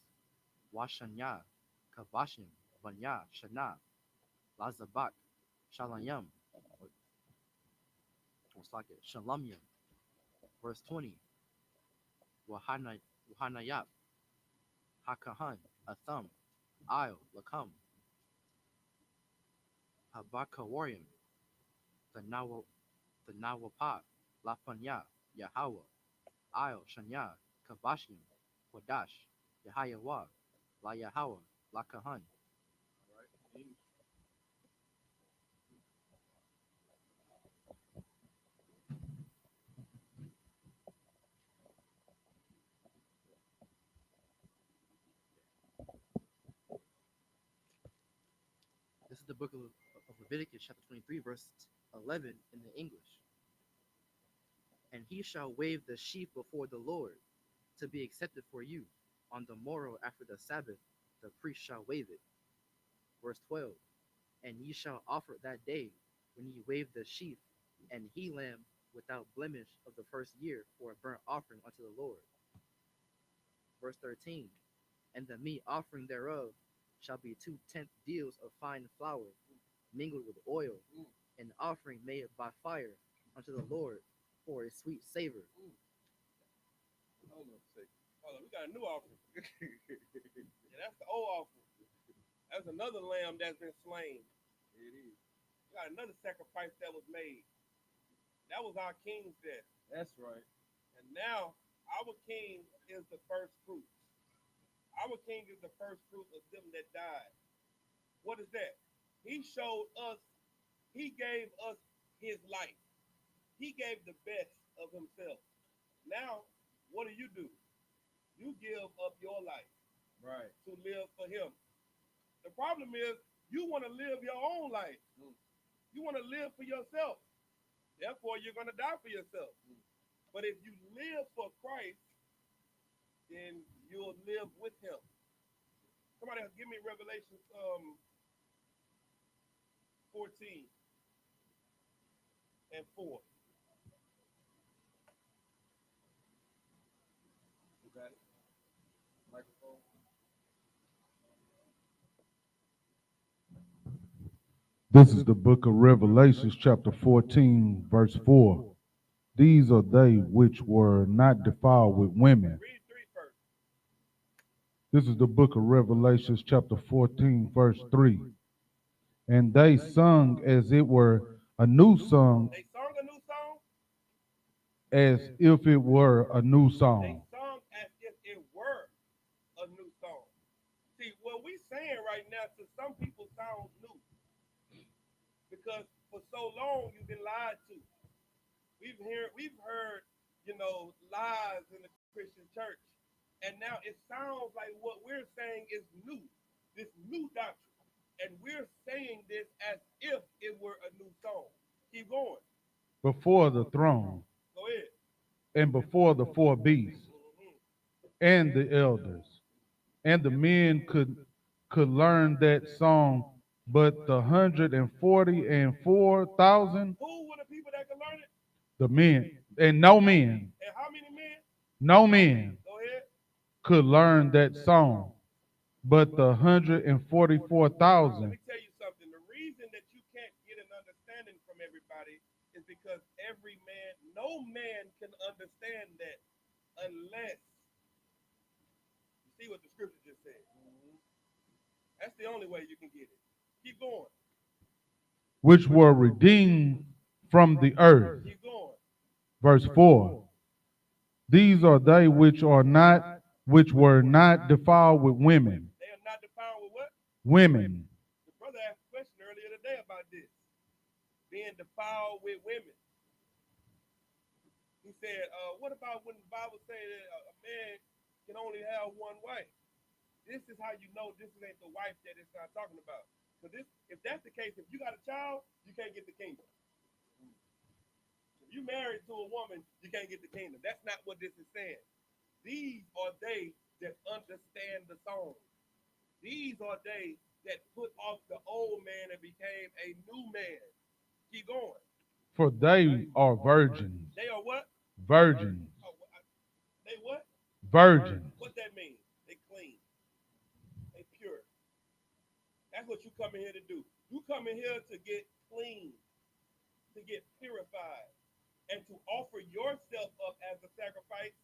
Washanya, Kabashim, Banya, Shana, Lazabak, Shalayam, what's like it, Shalamyam. Verse 20. Wahanayap, Hakahan, Atham, Il, Lakam, Habakawarium, the Nawapa, Lafanya, Yahweh, Il, Shanya, Kavashim, Qadash, Yahayawa, La Yahweh, La Kahan. This is the book of Leviticus, chapter 23, verse 11 in the English. And he shall wave the sheaf before the Lord to be accepted for you. On the morrow after the Sabbath, the priest shall wave it. Verse 12. And ye shall offer that day, when ye wave the sheaf, and he lamb without blemish of the first year for a burnt offering unto the Lord. Verse 13. And the meat offering thereof shall be 2/10 deals of fine flour, mingled with oil, an offering made by fire unto the Lord for a sweet savor. Hold on a second. Hold on, we got a new offering. Yeah, that's the old offering. That's another lamb that's been slain. It is. We got another sacrifice that was made. That was our king's death. That's right. And now our king is the first fruit. Our king is the first fruit of them that died. What is that? He showed us, he gave us his life. He gave the best of himself. Now, what do? You give up your life Right. to live for him. The problem is you want to live your own life. You want to live for yourself. Therefore, you're going to die for yourself. But if you live for Christ, then you'll live with him. Somebody give me Revelation 14 and 4. You got it? Microphone. This is the book of Revelations, chapter 14, verse 4. These are they which were not defiled with women. Read 3 first. This is the book of Revelations, chapter 14, verse 3. And they sung as it were a new song, They sung a new song. as if it were a new They song. sung as if it were a new song. See, what we saying right now to some people sounds new. Because for so long you've been lied to. We've heard, lies in the Christian church. And now it sounds like what we're saying is new. This new doctrine. And we're saying this as if it were a new song. Keep going. Before the throne, Go ahead. and before the four beasts, and the elders, and the men could learn that song, but the 144,000, Who were the people that could learn it? the men, and no men, And how many men? no men Go ahead. could learn that song, but the Let 144,000. me tell you something. The reason that you can't get an understanding from everybody is because no man can understand that unless you see what the scripture just said. That's the only way you can get it. Keep going. Which were redeemed from the earth. Keep going. Verse 4. These are they which were not defiled with women. They are not defiled with what? Women. The brother asked a question earlier today about this. Being defiled with women. He said, what about when the Bible says that a man can only have one wife? This is how you know this ain't the wife that it's not talking about. Because if that's the case, if you got a child, you can't get the kingdom. If you married to a woman, you can't get the kingdom. That's not what this is saying. These are they that understand the song. These are they that put off the old man and became a new man. Keep going. For they are virgins. They are what? Virgins. Oh, they what? Virgins. What that mean? They clean. They pure. That's what you come in here to do. You come in here to get clean, to get purified, and to offer yourself up as a sacrifice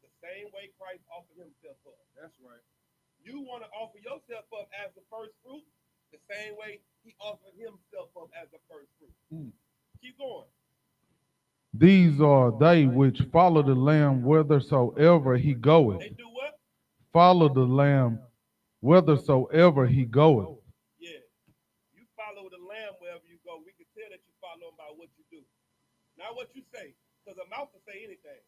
the same way Christ offered himself up. That's right. You want to offer yourself up as the first fruit, The same way he offered himself up as the first fruit. Mm. Keep going. These are they which follow the Lamb whithersoever he goeth. They do what? Follow the Lamb whithersoever he goeth. Yeah. You follow the Lamb wherever you go. We can tell that you follow him by what you do, not what you say, because a mouth will say anything.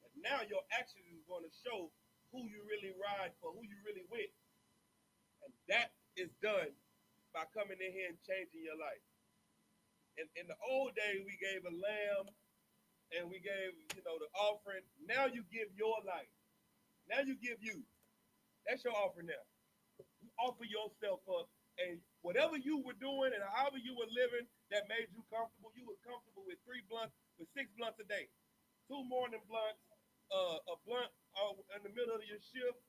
And now your actions is going to show who you really ride for, who you really with. And that is done by coming in here and changing your life. In the old days, we gave a lamb and we gave, the offering. Now you give your life. Now you give you. That's your offering now. You offer yourself up, and whatever you were doing and however you were living that made you comfortable, you were comfortable with 3 blunts, with 6 blunts a day, 2 morning blunts, a blunt in the middle of your shift.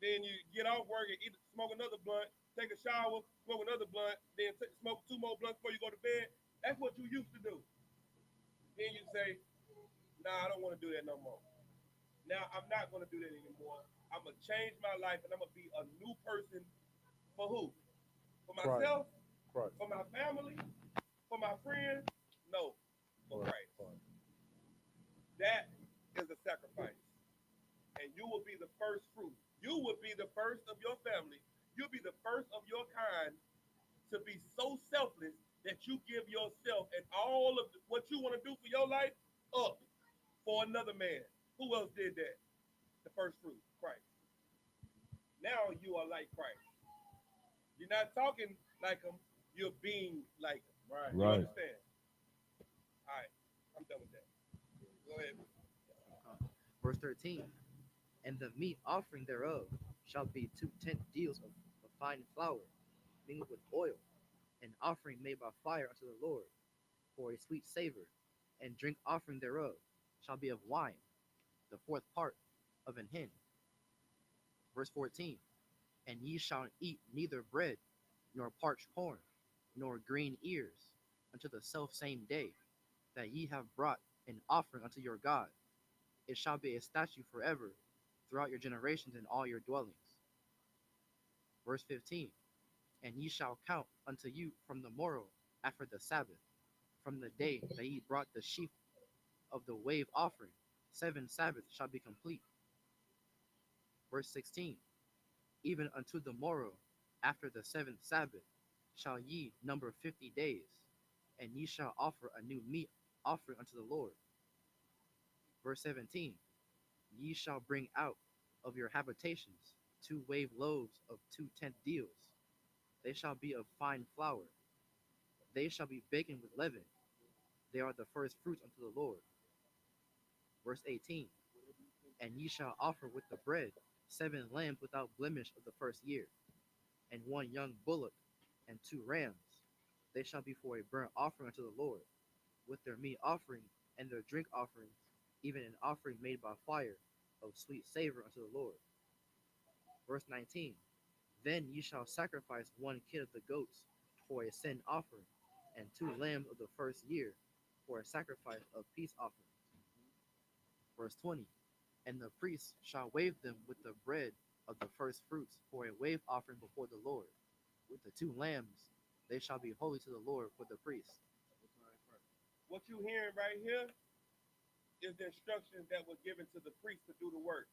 Then you get off work and smoke another blunt, take a shower, smoke another blunt, then smoke 2 more blunts before you go to bed. That's what you used to do. Then you say, nah, I don't want to do that no more. Now I'm not going to do that anymore. I'm going to change my life and I'm going to be a new person for who? For myself? Christ. For my family? For my friends? No, for Christ. That is a sacrifice. And you will be the first fruit. You will be the first of your family. You'll be the first of your kind to be so selfless that you give yourself and all of what you want to do for your life up for another man. Who else did that? The first fruit, Christ. Now you are like Christ. You're not talking like him, you're being like him. Right. You understand? All right, I'm done with that. Go ahead. Verse 13. And the meat offering thereof shall be 2 tenth deals of fine flour, mingled with oil, an offering made by fire unto the Lord, for a sweet savor, and drink offering thereof shall be of wine, the 4th part of an hin. Verse 14. And ye shall eat neither bread, nor parched corn, nor green ears, until the selfsame day that ye have brought an offering unto your God. It shall be a statute forever throughout your generations in all your dwellings. Verse 15. And ye shall count unto you from the morrow after the Sabbath, from the day that ye brought the sheaf of the wave offering, 7 Sabbaths shall be complete. Verse 16. Even unto the morrow after the 7th Sabbath shall ye number 50 days, and ye shall offer a new meat offering unto the Lord. Verse 17. Ye shall bring out of your habitations 2 wave loaves of 2 tenth deals. They shall be of fine flour. They shall be baken with leaven. They are the first fruits unto the Lord. Verse 18. And ye shall offer with the bread 7 lambs without blemish of the first year, and 1 young bullock, and 2 rams. They shall be for a burnt offering unto the Lord, with their meat offering and their drink offerings, even an offering made by fire of sweet savor unto the Lord. Verse 19. Then ye shall sacrifice 1 kid of the goats for a sin offering, and 2 lambs of the first year for a sacrifice of peace offerings. Verse 20. And the priest shall wave them with the bread of the first fruits for a wave offering before the Lord. With the 2 lambs, they shall be holy to the Lord for the priest. What you hearing right here is the instructions that were given to the priest to do the work.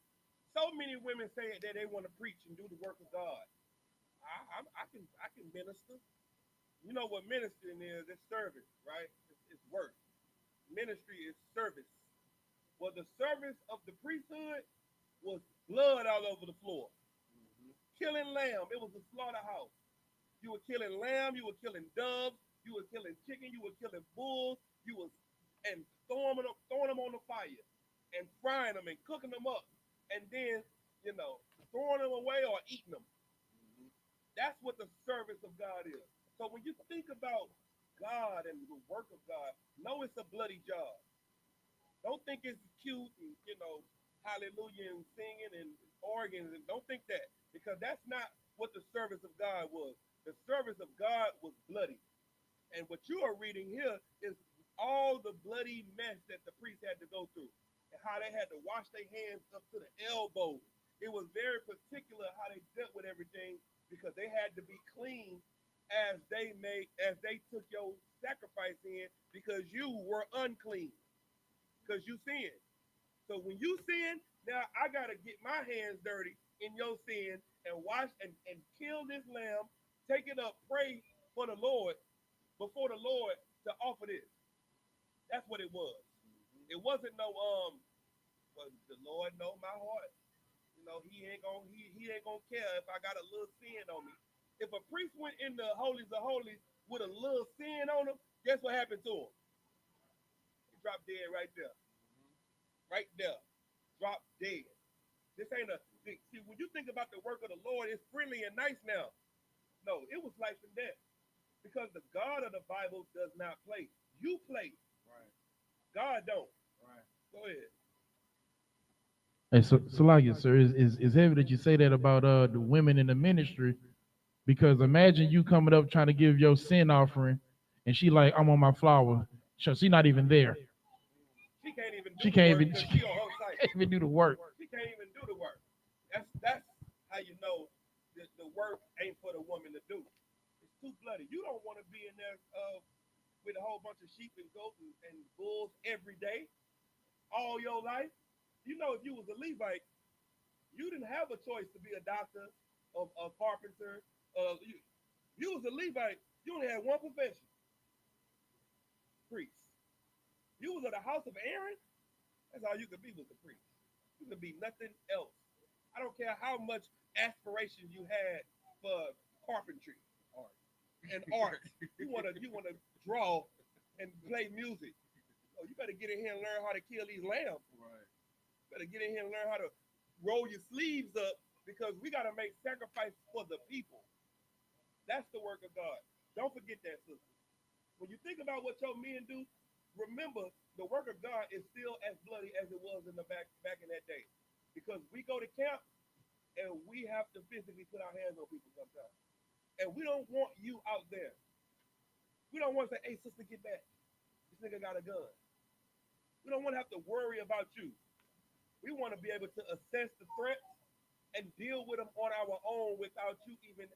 So many women say that they want to preach and do the work of God. I can minister. You know what ministering is? It's service, right? It's work. Ministry is service. Well, the service of the priesthood was blood all over the floor. Killing lamb. It was a slaughterhouse. You were killing lamb. You were killing doves. You were killing chicken. You were killing bulls. And throwing them on the fire and frying them and cooking them up. And then, throwing them away or eating them. That's what the service of God is. So when you think about God and the work of God, know it's a bloody job. Don't think it's cute and, hallelujah and singing and organs. And don't think that, because that's not what the service of God was. The service of God was bloody. And what you are reading here is all the bloody mess that the priests had to go through, and how they had to wash their hands up to the elbow it was very particular how they dealt with everything because they had to be clean as they took your sacrifice in because you were unclean because you sinned. So when you sin, now I gotta get my hands dirty in your sin and wash and kill this lamb, take it up, pray for the Lord before the Lord to offer this. That's what it was. It wasn't no but the Lord know my heart. You know, he ain't gonna care if I got a little sin on me. If a priest went in the holies of holies with a little sin on him, guess what happened to him? He dropped dead right there. Right there. Drop dead. This ain't a see when you think about the work of the Lord, it's friendly and nice now. No, it was life and death. Because the God of the Bible does not play. You play. Right. God don't. Right. Go ahead. And so like it, sir, is heavy that you say that about the women in the ministry, because imagine you coming up trying to give your sin offering, and she like, I'm on my flower, so she not even there. She can't even do She the can't work even because she she on her site. can't even do the work. She can't even do the work. That's how you know the work ain't for the woman to do. It's too bloody. You don't want to be in there with a whole bunch of sheep and goats and bulls every day, all your life. You know, if you was a Levite, you didn't have a choice to be a doctor, a carpenter. You was a Levite. You only had one profession: priest. You was at the house of Aaron. That's all you could be was a priest. You could be nothing else. I don't care how much aspiration you had for carpentry and art. You wanna draw and play music. Oh, you better get in here and learn how to kill these lambs. Right. You better get in here and learn how to roll your sleeves up because we gotta make sacrifices for the people. That's the work of God. Don't forget that, sister. When you think about what your men do, remember the work of God is still as bloody as it was in the back in that day. Because we go to camp and we have to physically put our hands on people sometimes. And we don't want you out there. We don't want to say, hey, sister, get back. This nigga got a gun. We don't want to have to worry about you. We want to be able to assess the threats and deal with them on our own without you even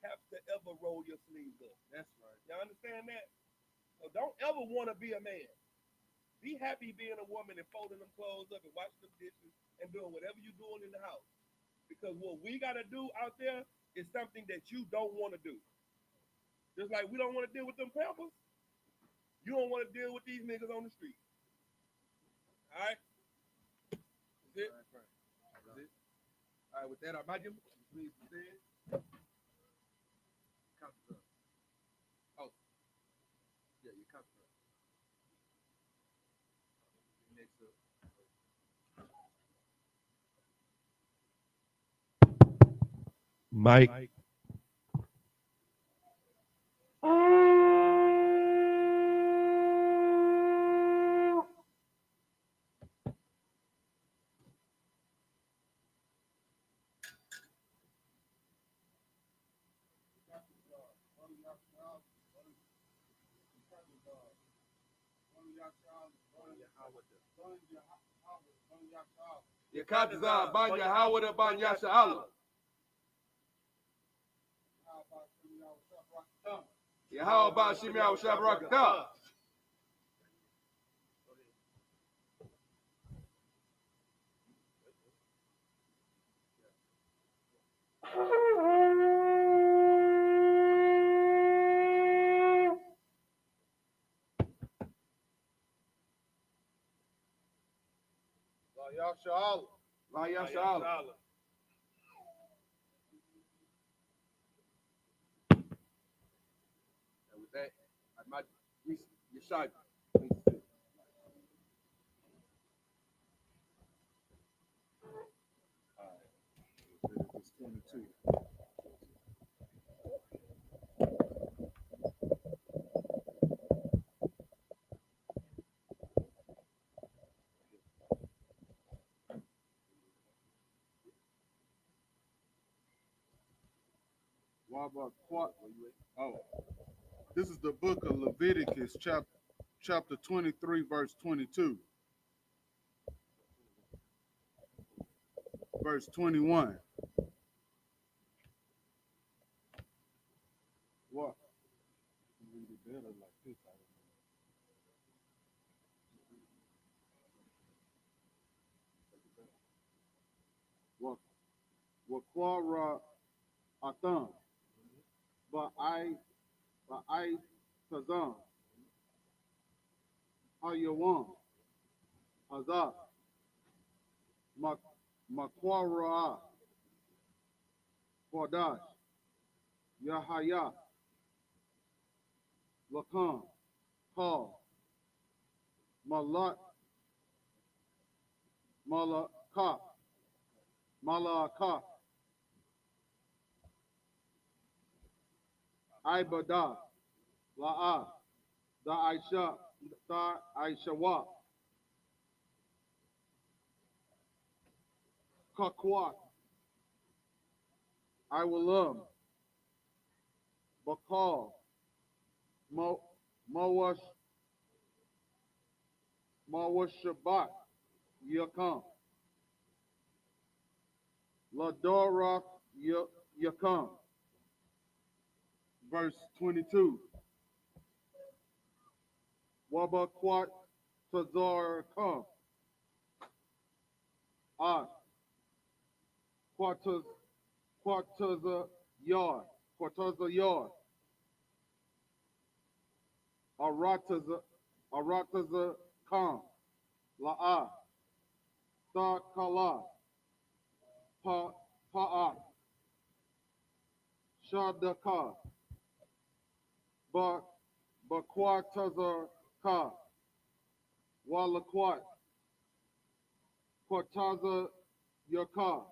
have to ever roll your sleeves up. That's right. Y'all understand that? So don't ever want to be a man. Be happy being a woman and folding them clothes up and washing them dishes and doing whatever you're doing in the house. Because what we got to do out there is something that you don't want to do. Just like we don't want to deal with them pampers, you don't want to deal with these niggas on the street. All right? That's it? All right. That's it. All right, with that, I imagine, please stand. Count it up. Oh. Yeah, you count it up. Next up. Mike. Qadash, ban YAHANNA, ban SHALAM. Yahweh Bashim Yahweh Shabrakatah. YAHANNA. And with that, I might YAHANNA. Leviticus 22. Oh, this is the book of Leviticus, chapter 23, verse 22. verse 21. What? Read it better like this. Wakwara Atham. Ba'ai Tazam. Hayawan. Azaz. Makwara. Qadash. Yahaya. Lakan. Paul. Malak. Malaka. Malaka. Ibada. La'a. Da Aishawa. Kakwat. I will love. Bakal. Mawash. Mawashabat. Yakam. Ladora Yakam. Verse 22. Wabakwat Tazar Kam. Ah. Quartaza Yard. Quartaza Yard. Arataza Kam. La'a. Sa Kala. Pa'at. Shadaka. Bakwataza Ka. Walakwat. Quartaza Yaka.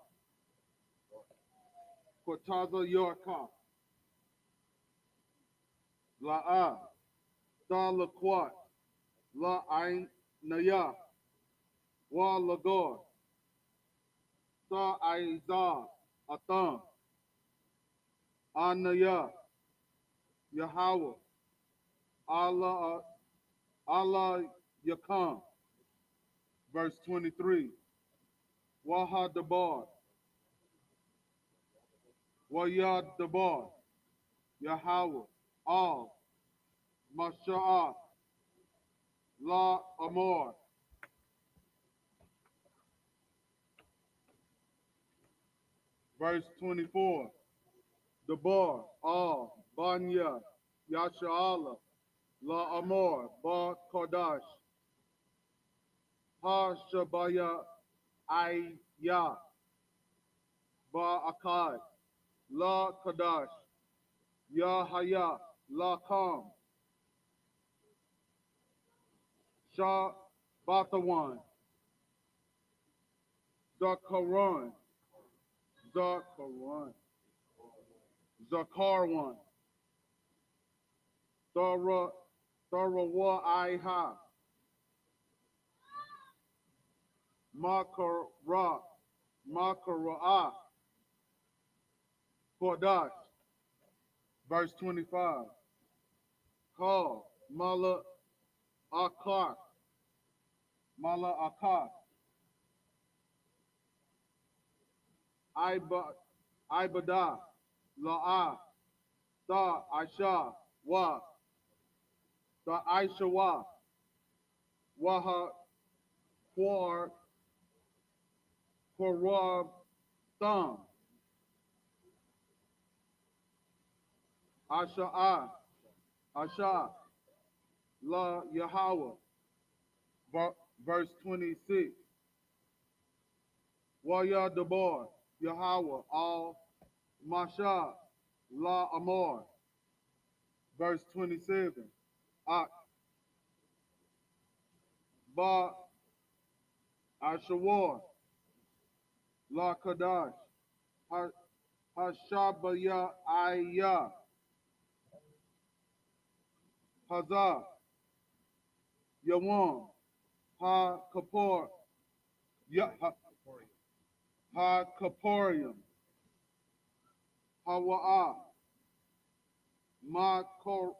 Quartaza Yorka. La'a. Da Lakwat. La Ain Naya. Wa Lagor. Sa Aiza Atam. Anaya. Yahweh. Allah Yakam. Verse 23. Waha Dabar. Wayad Dabar. Yahweh. Al. Masha'ah. La Amor. Verse 24. Dabar. Al. Banya. Yasha'ala. La Amor. Ba Qadash. Ha Shabaya. Ayah. Ba Akkad. La Qadash. Yahaya. La Kam. Shah Bathawan. Zakaran. Zakarwan. Tharawa Iha. Makara. Qadash. Verse 25. Call. Mala Akar. Mala Akar. Ibada. La'a. Da Aisha. Wa. Da Aisha Wa. Waha. Korab. Thumb. Asha. Asha. La Yahweh. Verse 26. Waya Dabar. Yahweh. Al Masha. La Amor. Verse 27. Ak. Ba Ashawar. La Qadash. Hashabaya Ayah. Hazah. Yawan. Ha Kapor. Ha Kaporium. Hawa'a. Makora.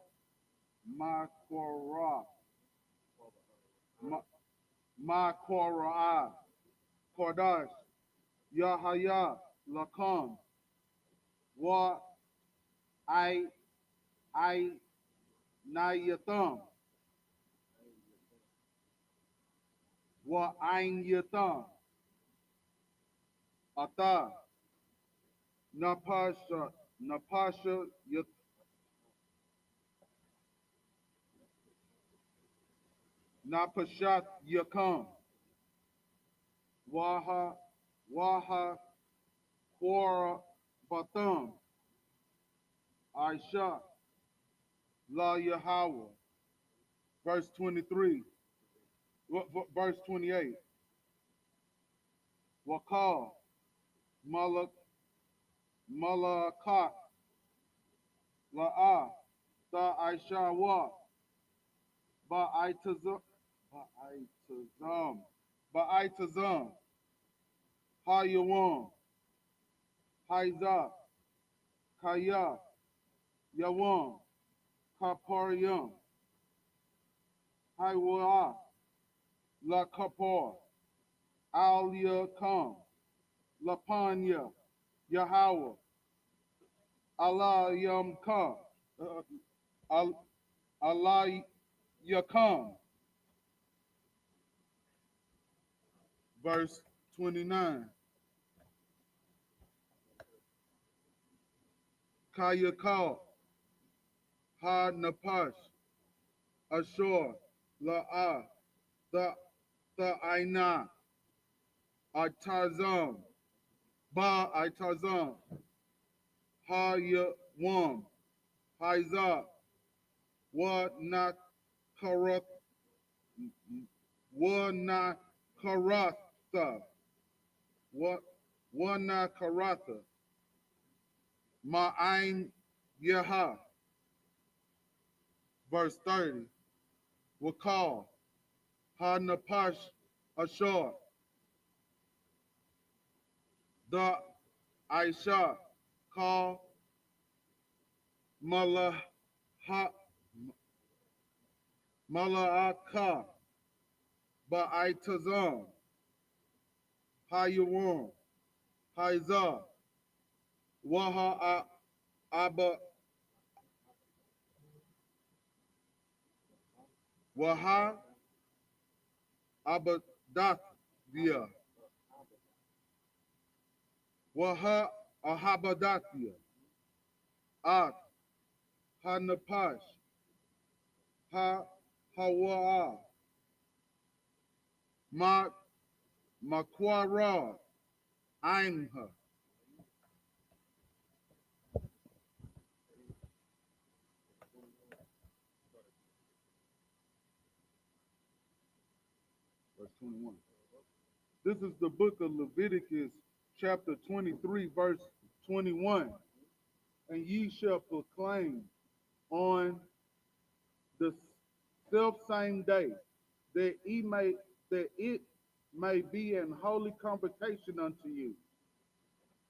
Makora. Qadash. Yahaya Lakam. Wa I Nayatham. Wa Ain Yatham. Ata. Napasha Napashat Yakam. Waha Quora Batham. Aisha La Yahweh. Verse 23. Verse 28. Wakal Malakat La'a Ta Aisha Wa Ba'aitazam Ba'aitazam Hayawam Haiza Kaya Yawam Kaparyam Haiwa La Kapar Al Yakam Lapanya Yahweh Allah Yamka Allah Yakam. Verse 29. Kayakal Ha Napash Ashor La'a the Aina Atazam Ba Atazam Ha Yawam Haiza Wa Na Karat Wa Na Karatha Wa Na Karatha Ma'ain Yaha. Verse 30. Wakal Ha Napash Ashor the Aisha call Malaha Mala'aka Ba'aitazam Hayawam Haiza Waha Aba Waha Abadathia Waha Ahabadathia At Hanapash Ha Hawa Ma Makwara Ainha. Verse 21. This is the book of Leviticus, chapter 23, verse 21. And ye shall proclaim on the self same day that it may be an holy convocation unto you.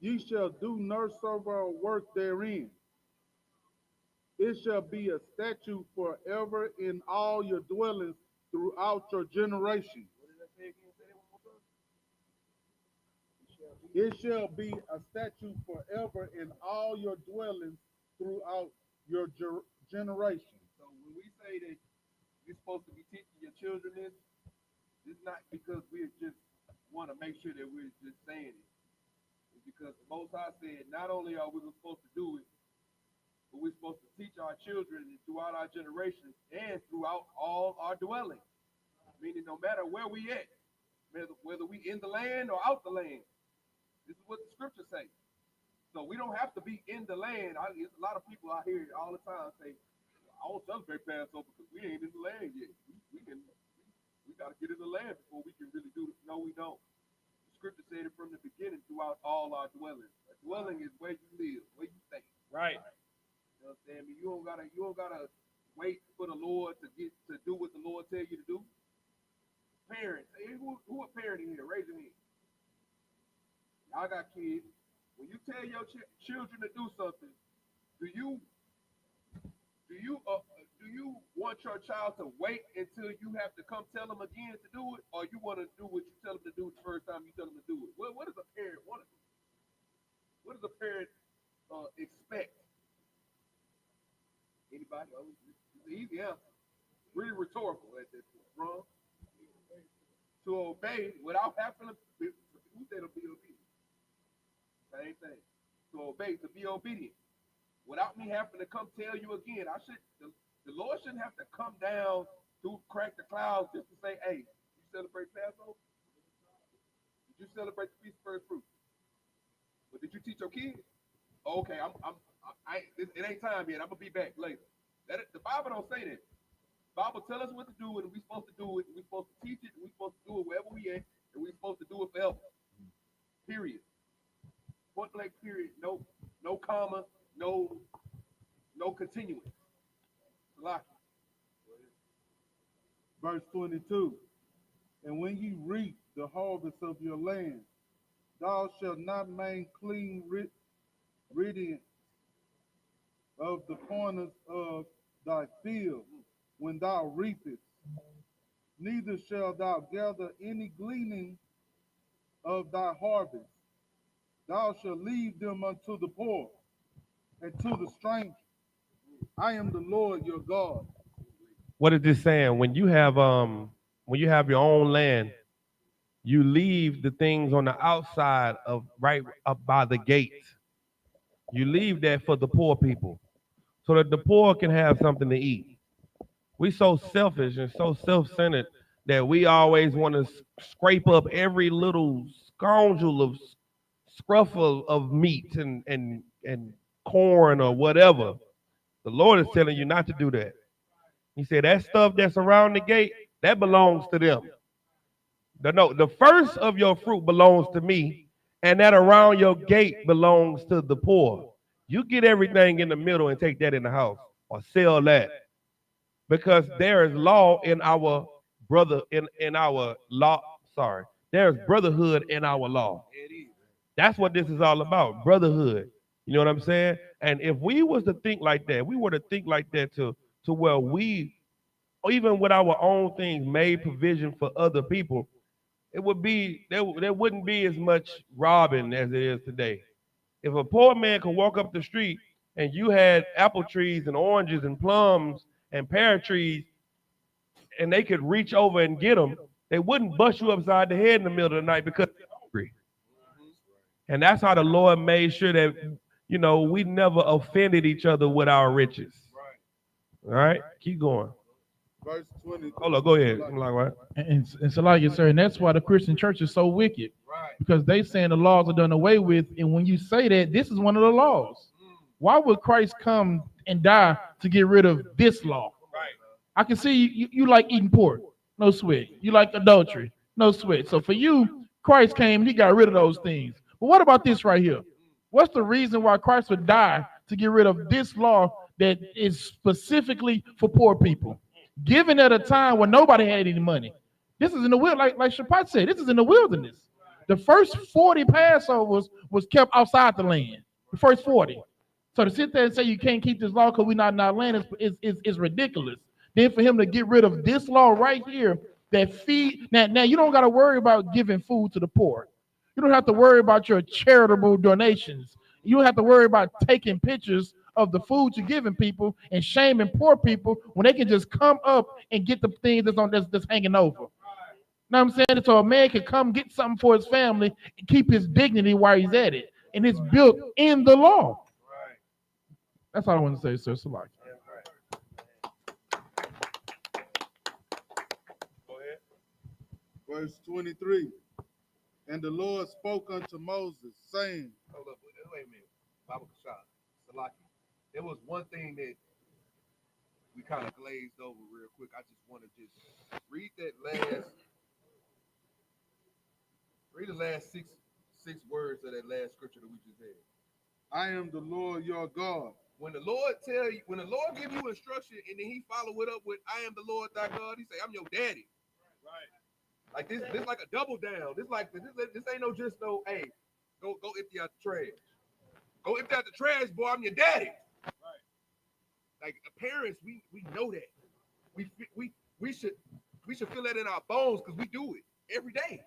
Ye shall do no servile work therein. It shall be a statute forever in all your dwellings throughout your generations. It shall be a statute forever in all your dwellings throughout your generations. So when we say that you're supposed to be teaching your children this, it's not because we just want to make sure that we're just saying it. It's because the Most High said not only are we supposed to do it, but we're supposed to teach our children throughout our generations and throughout all our dwellings. Meaning no matter where we at, whether we in the land or out the land. This is what the scriptures say. So we don't have to be in the land. A lot of people out here all the time say, I won't celebrate Passover because we ain't in the land yet. We got to get in the land before we can really do it. No, we don't. The scripture said it from the beginning throughout all our dwellings. A dwelling is where you live, where you stay. Right. You know what I'm saying? I mean, you don't gotta wait for the Lord to do what the Lord tell you to do. Parents, hey, who a parent in here? Raise your hand. Y'all got kids. When you tell your children to do something, do you you want your child to wait until you have to come tell them again to do it, or you want to do what you tell them to do the first time you tell them to do it? What does a parent want to do? What does a parent expect? Anybody? Oh, it's an easy answer. Really rhetorical at this point. Wrong. To obey without having to. Who said to be obedient? Same thing. To obey, to be obedient, without me having to come tell you again. The Lord shouldn't have to come down through crack the clouds just to say, "Hey, you celebrate Passover? Did you celebrate the Feast of First Fruits? But did you teach your kids? Oh, okay, it ain't time yet. I'm gonna be back later." The Bible don't say that. The Bible tell us what to do, and we're supposed to do it. And we're supposed to teach it. And we're supposed to do it wherever we at, and we're supposed to do it forever. Period. Point blank. Period. No comma. No continuance. Verse 22. And when ye reap the harvest of your land, thou shalt not make clean riddance of the corners of thy field when thou reapest, neither shalt thou gather any gleaning of thy harvest. Thou shalt leave them unto the poor and to the stranger. I am the Lord your God. What is this saying? When you have your own land, you leave the things on the outside of right up by the gates. You leave that for the poor people, so that the poor can have something to eat. We so selfish and so self-centered that we always want to scrape up every little scoundrel of scruff of meat and corn or whatever. The Lord is telling you not to do that. He said that stuff that's around the gate, that belongs to them. The first of your fruit belongs to me, and that around your gate belongs to the poor. You get everything in the middle and take that in the house or sell that. Because there is law in our in our law. Sorry. There's brotherhood in our law. That's what this is all about, brotherhood. You know what I'm saying? And if we was to think like that, we were to think like that to where we, even with our own things, made provision for other people, it would be there wouldn't be as much robbing as it is today. If a poor man could walk up the street and you had apple trees and oranges and plums and pear trees, and they could reach over and get them, they wouldn't bust you upside the head in the middle of the night because they're hungry. And that's how the Lord made sure that, we never offended each other with our riches. All right, keep going. Verse 20. Hold on, go ahead. I'm like, what? And so like you, sir, and that's why the Christian church is so wicked, because they saying the laws are done away with, and when you say that, this is one of the laws. Why would Christ come and die to get rid of this law? I can see you like eating pork, no sweat. You like adultery, no sweat. So for you, Christ came, he got rid of those things. But what about this right here? What's the reason why Christ would die to get rid of this law that is specifically for poor people, given at a time when nobody had any money? This is in the wilderness, like Shapat said, this is in the wilderness. The first 40 Passovers was kept outside the land, the first 40. So to sit there and say you can't keep this law because we're not in our land is ridiculous. Then for him to get rid of this law right here that feed, now you don't got to worry about giving food to the poor. You don't have to worry about your charitable donations. You don't have to worry about taking pictures of the food you're giving people and shaming poor people when they can just come up and get the things that's hanging over. Know what I'm saying? So a man can come get something for his family and keep his dignity while he's at it. And it's built in the law. That's all I want to say, sir. Salaki. Verse 23. And the Lord spoke unto Moses, saying, Hold up, wait a minute. Bible Kashad, Salaki. There was one thing that we kind of glazed over real quick. I just want to just read the last six words of that last scripture that we just had. I am the Lord your God. When the Lord give you instruction and then he follow it up with I am the Lord thy God, he say, I'm your daddy. Right. Like this like a double down. This ain't no just no, hey, go empty out the trash. Go empty out the trash, boy, I'm your daddy. Right. Like parents, we know that. We should feel that in our bones because we do it every day.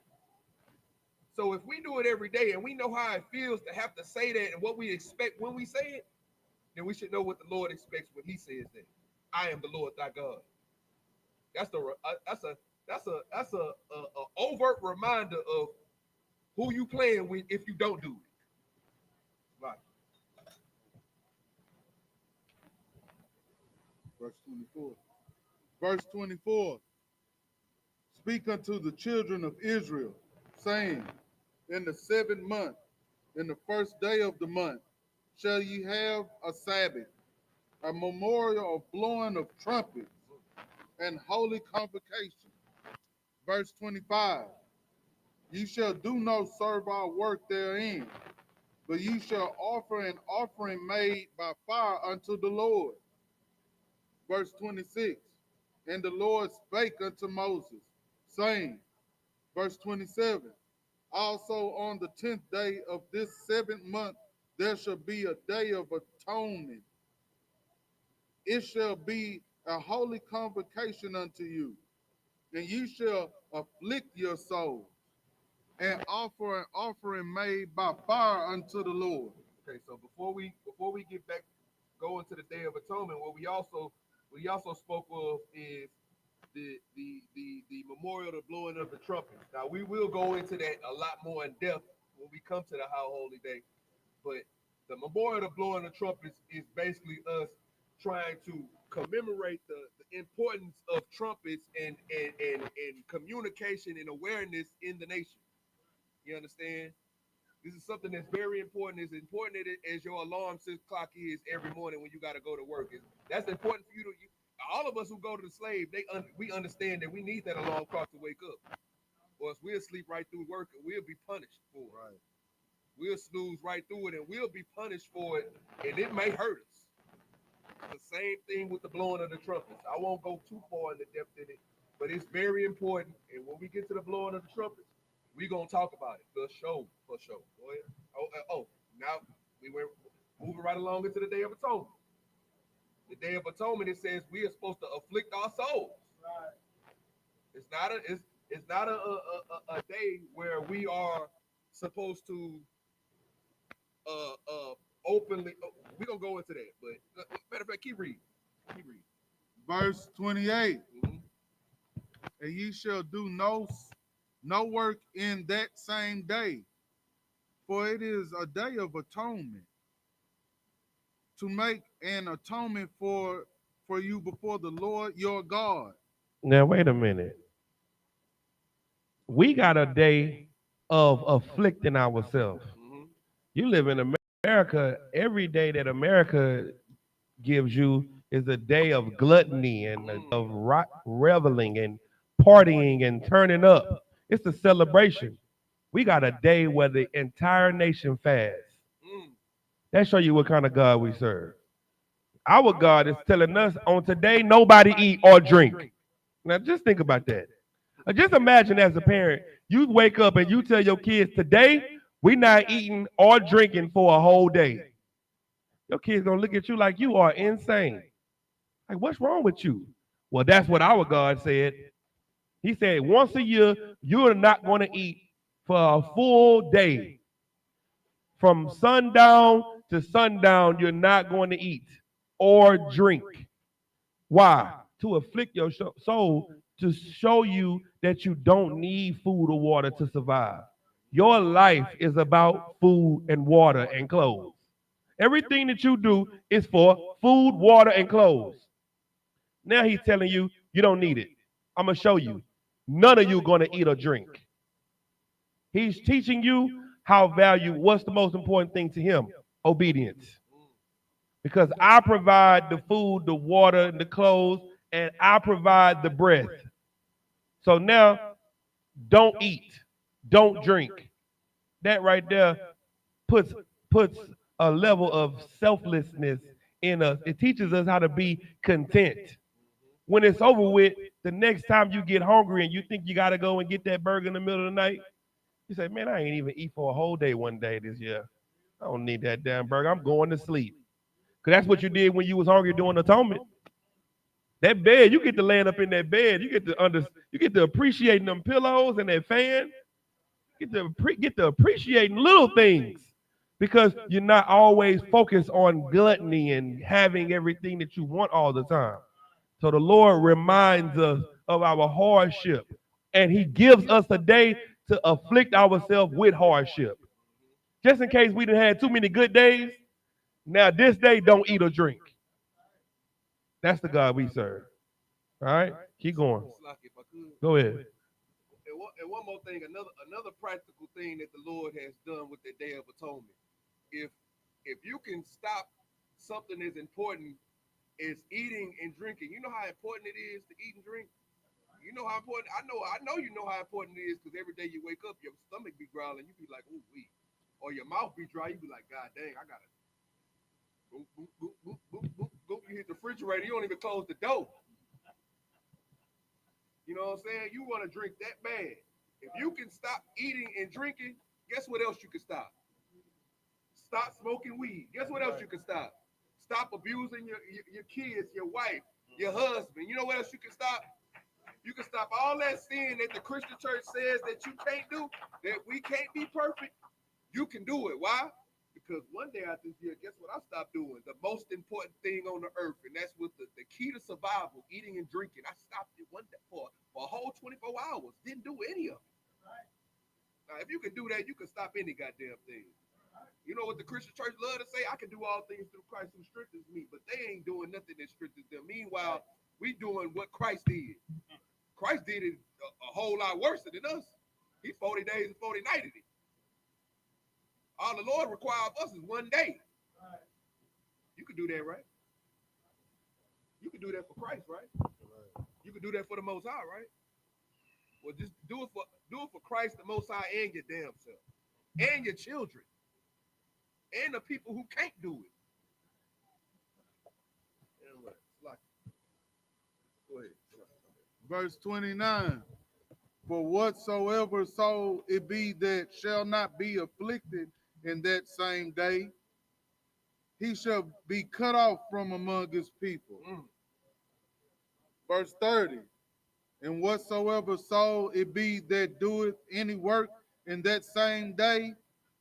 So if we do it every day and we know how it feels to have to say that and what we expect when we say it, then we should know what the Lord expects when He says that. I am the Lord thy God. That's a overt reminder of who you playing with if you don't do it. Right. Verse 24. Verse 24. Speak unto the children of Israel, saying, in the 7th month, in the 1st day of the month, shall ye have a Sabbath, a memorial of blowing of trumpets, and holy convocation. Verse 25. Ye shall do no servile work therein, but ye shall offer an offering made by fire unto the Lord. Verse 26. And the Lord spake unto Moses, saying, verse 27, also on the 10th day of this 7th month there shall be a day of atonement. It shall be a holy convocation unto you, and you shall afflict your souls, and offer an offering made by fire unto the Lord. Okay, so before we get back going to the Day of Atonement, what we also spoke of is the memorial, the blowing of the trumpet. Now we will go into that a lot more in depth when we come to the High Holy Day, but the memorial, the blowing of trumpets is basically us trying to commemorate the importance of trumpets and communication and awareness in the nation. You understand? This is something that's very important. As important as your alarm clock is every morning when you got to go to work. That's important for you to. All of us who go to the slave, we understand that we need that alarm clock to wake up, or else we'll sleep right through work and we'll be punished for it. Right. We'll snooze right through it and we'll be punished for it, and it may hurt us. The same thing with the blowing of the trumpets. I won't go too far into depth in it, but it's very important. And when we get to the blowing of the trumpets, we're gonna talk about it for sure. Go ahead. Now we were moving right along into the Day of Atonement. The Day of Atonement, it says we are supposed to afflict our souls. Right. It's not a day where we are supposed to openly. We're gonna go into that, but matter of fact, keep reading. Verse 28. Mm-hmm. And ye shall do no work in that same day, for it is a day of atonement, to make an atonement for you before the Lord your God. Now wait a minute. We got a day of afflicting ourselves. Mm-hmm. You live in America. Every day that America gives you is a day of gluttony and of reveling and partying and turning up. It's a celebration. We got a day where the entire nation fasts. That show you what kind of God we serve. Our God is telling us on today, nobody eat or drink. Now just think about that. Just imagine as a parent, you wake up and you tell your kids, today, we're not eating or drinking for a whole day. Your kids gonna look at you like you are insane. Like, what's wrong with you? Well, that's what our God said. He said, once a year, you're not going to eat for a full day. From sundown to sundown, you're not going to eat or drink. Why? To afflict your soul, to show you that you don't need food or water to survive. Your life is about food and water and clothes. Everything that you do is for food, water, and clothes. Now he's telling you, you don't need it. I'm going to show you. None of you are going to eat or drink. He's teaching you what's the most important thing to him? Obedience. Because I provide the food, the water, and the clothes, and I provide the breath. So now, don't eat, don't drink. That right there puts a level of selflessness in us. It teaches us how to be content. When it's over with, the next time you get hungry and you think you got to go and get that burger in the middle of the night, you say, man, I ain't even eat for a whole day one day this year. I don't need that damn burger. I'm going to sleep. Because that's what you did when you was hungry doing atonement. That bed, you get to laying up in that bed. You get to appreciating them pillows and that fan. Get to appreciating little things because you're not always focused on gluttony and having everything that you want all the time. So the Lord reminds us of our hardship, and He gives us a day to afflict ourselves with hardship. Just in case we done had too many good days, now this day don't eat or drink. That's the God we serve. All right, keep going. If I could. Go ahead. And one more thing, another practical thing that the Lord has done with the Day of Atonement. If you can stop something as important as eating and drinking, you know how important it is to eat and drink. You know how important. I know you know how important it is because every day you wake up, your stomach be growling. You be like, ooh, wee, or your mouth be dry. You be like, God dang, I gotta. Boop, boop, boop, boop, boop, boop, boop. You hit the refrigerator. You don't even close the door. You know what I'm saying? You want to drink that bad. If you can stop eating and drinking, guess what else you can stop? Stop smoking weed. Guess what else you can stop? Stop abusing your kids, your wife, your husband. You know what else you can stop? You can stop all that sin that the Christian church says that you can't do, that we can't be perfect. You can do it. Why? Because one day after this year, guess what I stopped doing? The most important thing on the earth, and that's what the key to survival, eating and drinking. I stopped it one day for a whole 24 hours. Didn't do any of it. Now, if you can do that, you can stop any goddamn thing. You know what the Christian church love to say? I can do all things through Christ who strengthens me, but they ain't doing nothing that strengthens them. Meanwhile, we doing what Christ did. Christ did it a whole lot worse than us. He 40 days and 40 nights it. All the Lord requires of us is one day. You can do that, right? You can do that for Christ, right? You can do that for the Most High, right? Well, just do it for Christ, the Most High, and your damn self, and your children, and the people who can't do it. Go ahead. Verse 29. For whatsoever soul it be that shall not be afflicted in that same day, he shall be cut off from among his people. Verse 30. And whatsoever soul it be that doeth any work in that same day,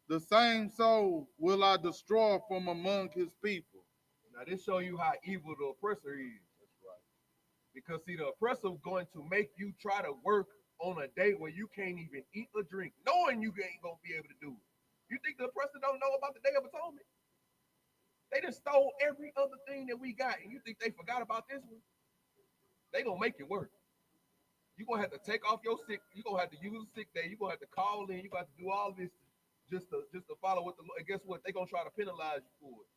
the same soul will I destroy from among his people. Now this show you how evil the oppressor is. That's right. Because see, the oppressor is going to make you try to work on a day where you can't even eat or drink, knowing you ain't gonna be able to do it. You think the oppressor don't know about the Day of Atonement? They just stole every other thing that we got, and you think they forgot about this one? They gonna make it work. You're gonna have to take off your sick, you're gonna have to use a sick day, you're gonna have to call in, you're gonna have to do all this just to follow what the Lord. And guess what? They're gonna try to penalize you for it.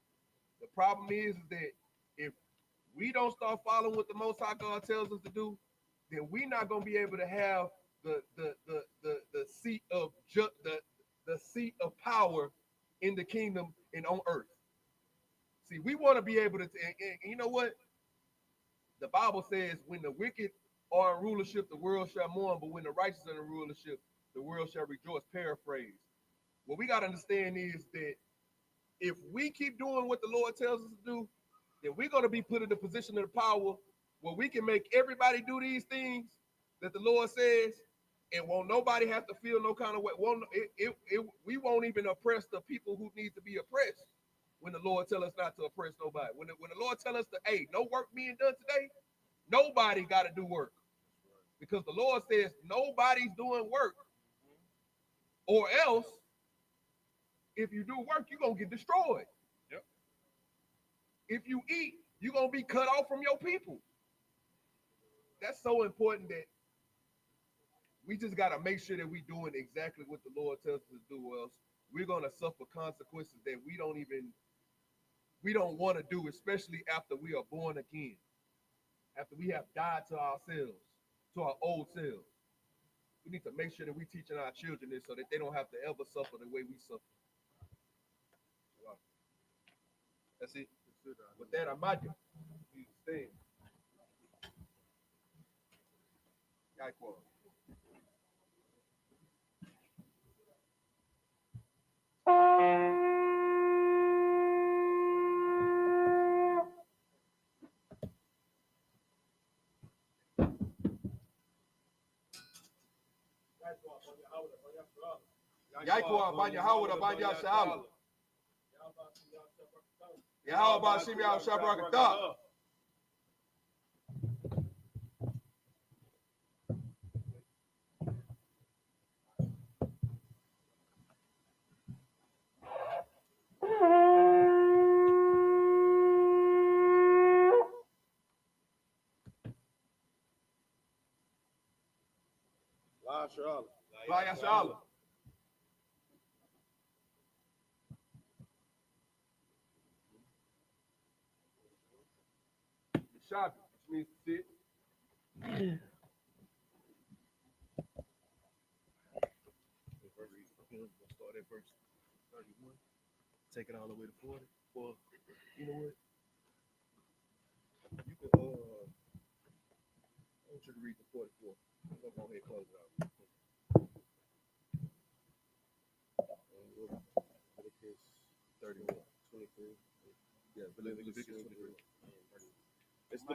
The problem is that if we don't start following what the Most High God tells us to do, then we're not gonna be able to have the seat of the seat of power in the kingdom and on earth. See, we want to be able to, and you know what? The Bible says, when the wicked are in rulership, the world shall mourn, but when the righteous are in rulership, the world shall rejoice. Paraphrase. What we got to understand is that if we keep doing what the Lord tells us to do, then we're going to be put in the position of the power where we can make everybody do these things that the Lord says, and won't nobody have to feel no kind of way. We won't even oppress the people who need to be oppressed when the Lord tell us not to oppress nobody. When the Lord tell us that, hey, no work being done today, nobody got to do work. Because the Lord says nobody's doing work. Or else, if you do work, you're going to get destroyed. Yep. If you eat, you're going to be cut off from your people. That's so important that we just got to make sure that we're doing exactly what the Lord tells us to do, or else we're going to suffer consequences that we don't want to do, especially after we are born again, after we have died to ourselves, to our old selves. We need to make sure that we're teaching our children this so that they don't have to ever suffer the way we suffer. That's it. With that, I'm out. You stand. Yaikwa ban Yahweh ban Yashala. Yahweh ban Shimi al Shabrakatah. Lashawan. Shop, which means to sit. We'll start at verse 31. Take it all the way to 40. Well, you know what? You can I want you to read the 44. I'm gonna go ahead and close it out. Leviticus 31, 23. Yeah, Leviticus 23. It's the,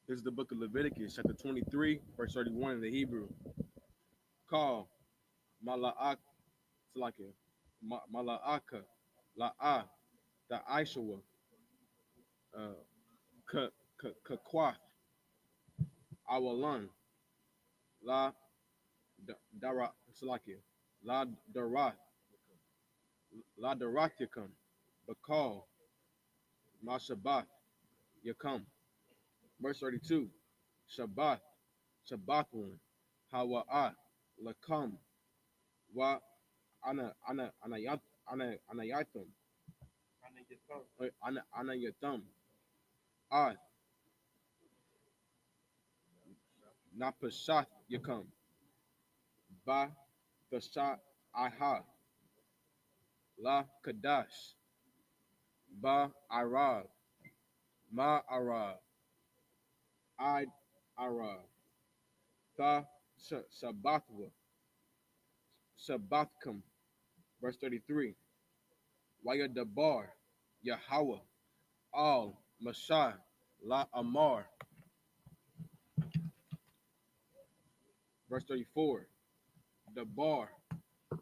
this is the book of Leviticus, chapter 23, verse 31 in the Hebrew. Call Mala'ak Salakia Mala'aka La'a the I.S.U.P.K Kakwath Awalan La Dara Salakia La Darath La Daratyakum Bakal Mashabath Yakum. Verse 32. Shabbath Shabbathun Hawa'ah Lakam Wa Anayatum Anayatum Ad Napashat Yakum Ba Vashat Aha La Qadash Ba Arab Ma Arab Id Arab Tha Shabbathwa Shabbathkum. Verse 33. Waya Dabar Yahweh Al Mashah La Amar. Verse 34. Dabar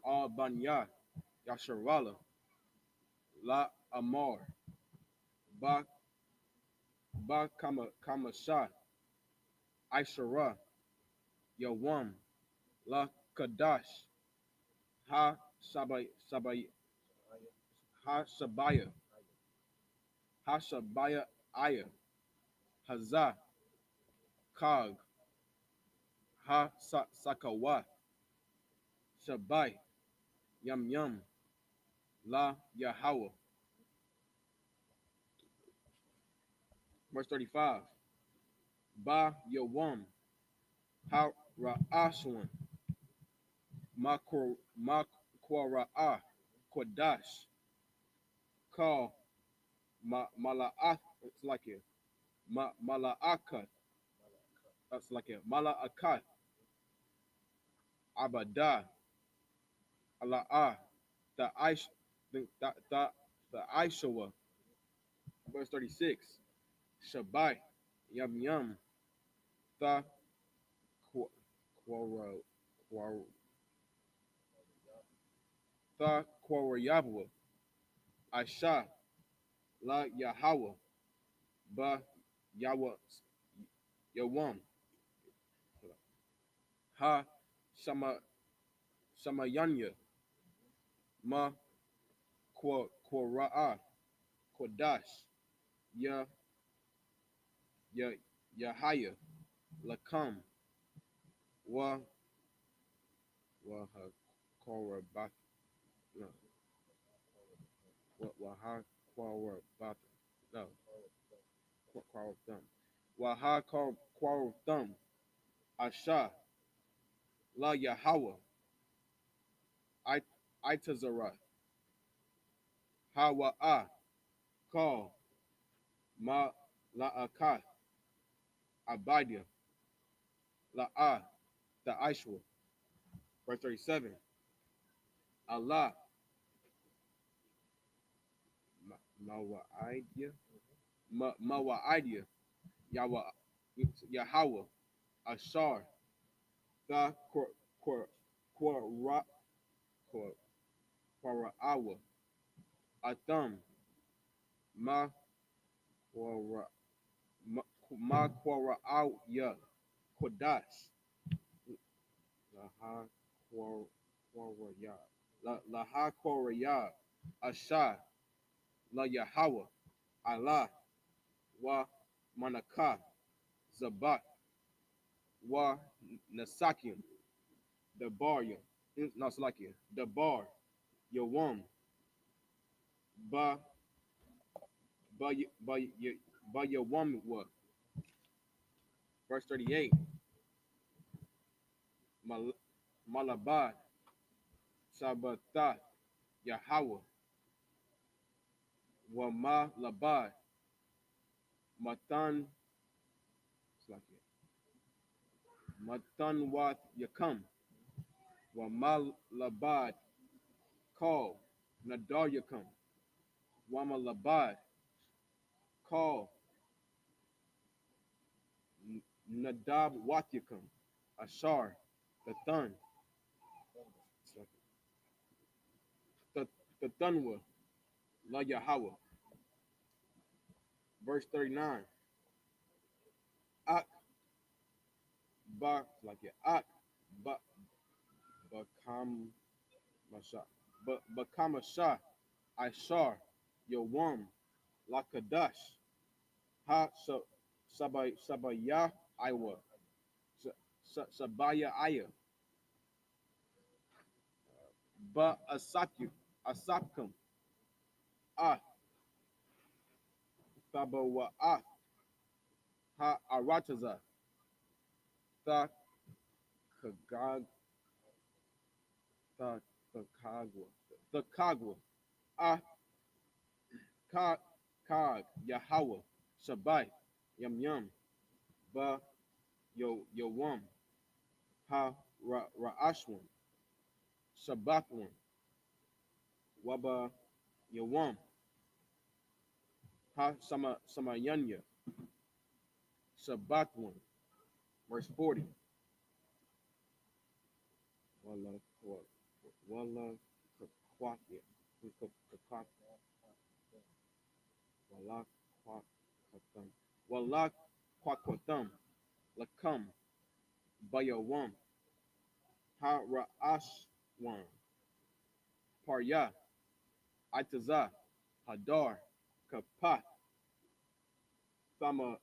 Al Banya Yasharala La Amar Ba Kamashah Aishara Yawam La Qadash Ha Shabaya Aya Hazah Kag Sakawa Shabai Yam La Yahweh. Verse 35. Ba Yawam Ha Ra'ashwan Makwara'a Qadash Ka Mala'at. It's like it. Mala'akat. That's like it. Mala'akat Abada Ala'ah the I.S.U.P.K. Verse 36. Shabai Yam the Quara Aisha La Yahweh Ba Yahweh Yawam Ha Shamayanya Ma Quara'a Qadash Ya Yahaya Lakam Wa Ha Korabat no Wa Ha Korabat no Korathum Wa Ha Korathum Asha La Yahweh Itazara Hawa'a Call Ma La'akat Abadia La'a the I.S.U.P.K. Verse 37. Allah Mawa'idya Yahweh Yahweh, Ashar, Tha Quara, Quara, Atham, Ma Quara, Ma Quara, Ya, Qadash, Laha Quara, Ya, Laha Quara, Ya, Asha, La Yahweh, Allah, Wa Manakah, Zabak, Wa Nasakim, the bar, no, Salakia, the bar, Yawam, Ba, Ba, Ba, Ba Yawam, what? Verse 38, Malabad, Sabatha, Yahweh, Wa Ma Labad, Matan, Salakia, Matan Wat Yakam, Wa Ma Labad, Call, Nadar Yakam, Wa Ma Labad, Call, Nadab Watyakam, Ashar, the Thun, the Thunwa, La Yahweh. Verse 39, Ak, Ba, like it, Ak, Ba, Bakam, Masha, Bakamasha, Ishar, Yawam, La Qadash, Ha, Sabaya, Iwa, Sabaya, Aya, Ba, Asapkum, Ah, Tabawa, Ah, Ha, Arataza, Tha, Kagag, Tha, the Kagwa, Ah, Kag, Yahweh, Shabbai, Yam Yam, Ba, Yawam, Ha, Ra'ashwan, Shabbatwan, Waba, Yawam, Ha, Samayanya, Shabbatwan. Verse 40. Walla, Walla, Kakwakia, Walla, Kwakatam, Walla, Kwakwatam, Lakam, Bayawam, Ha, Ra'ashwan, Parya, Itazah, Hadar, Kapath, Thama,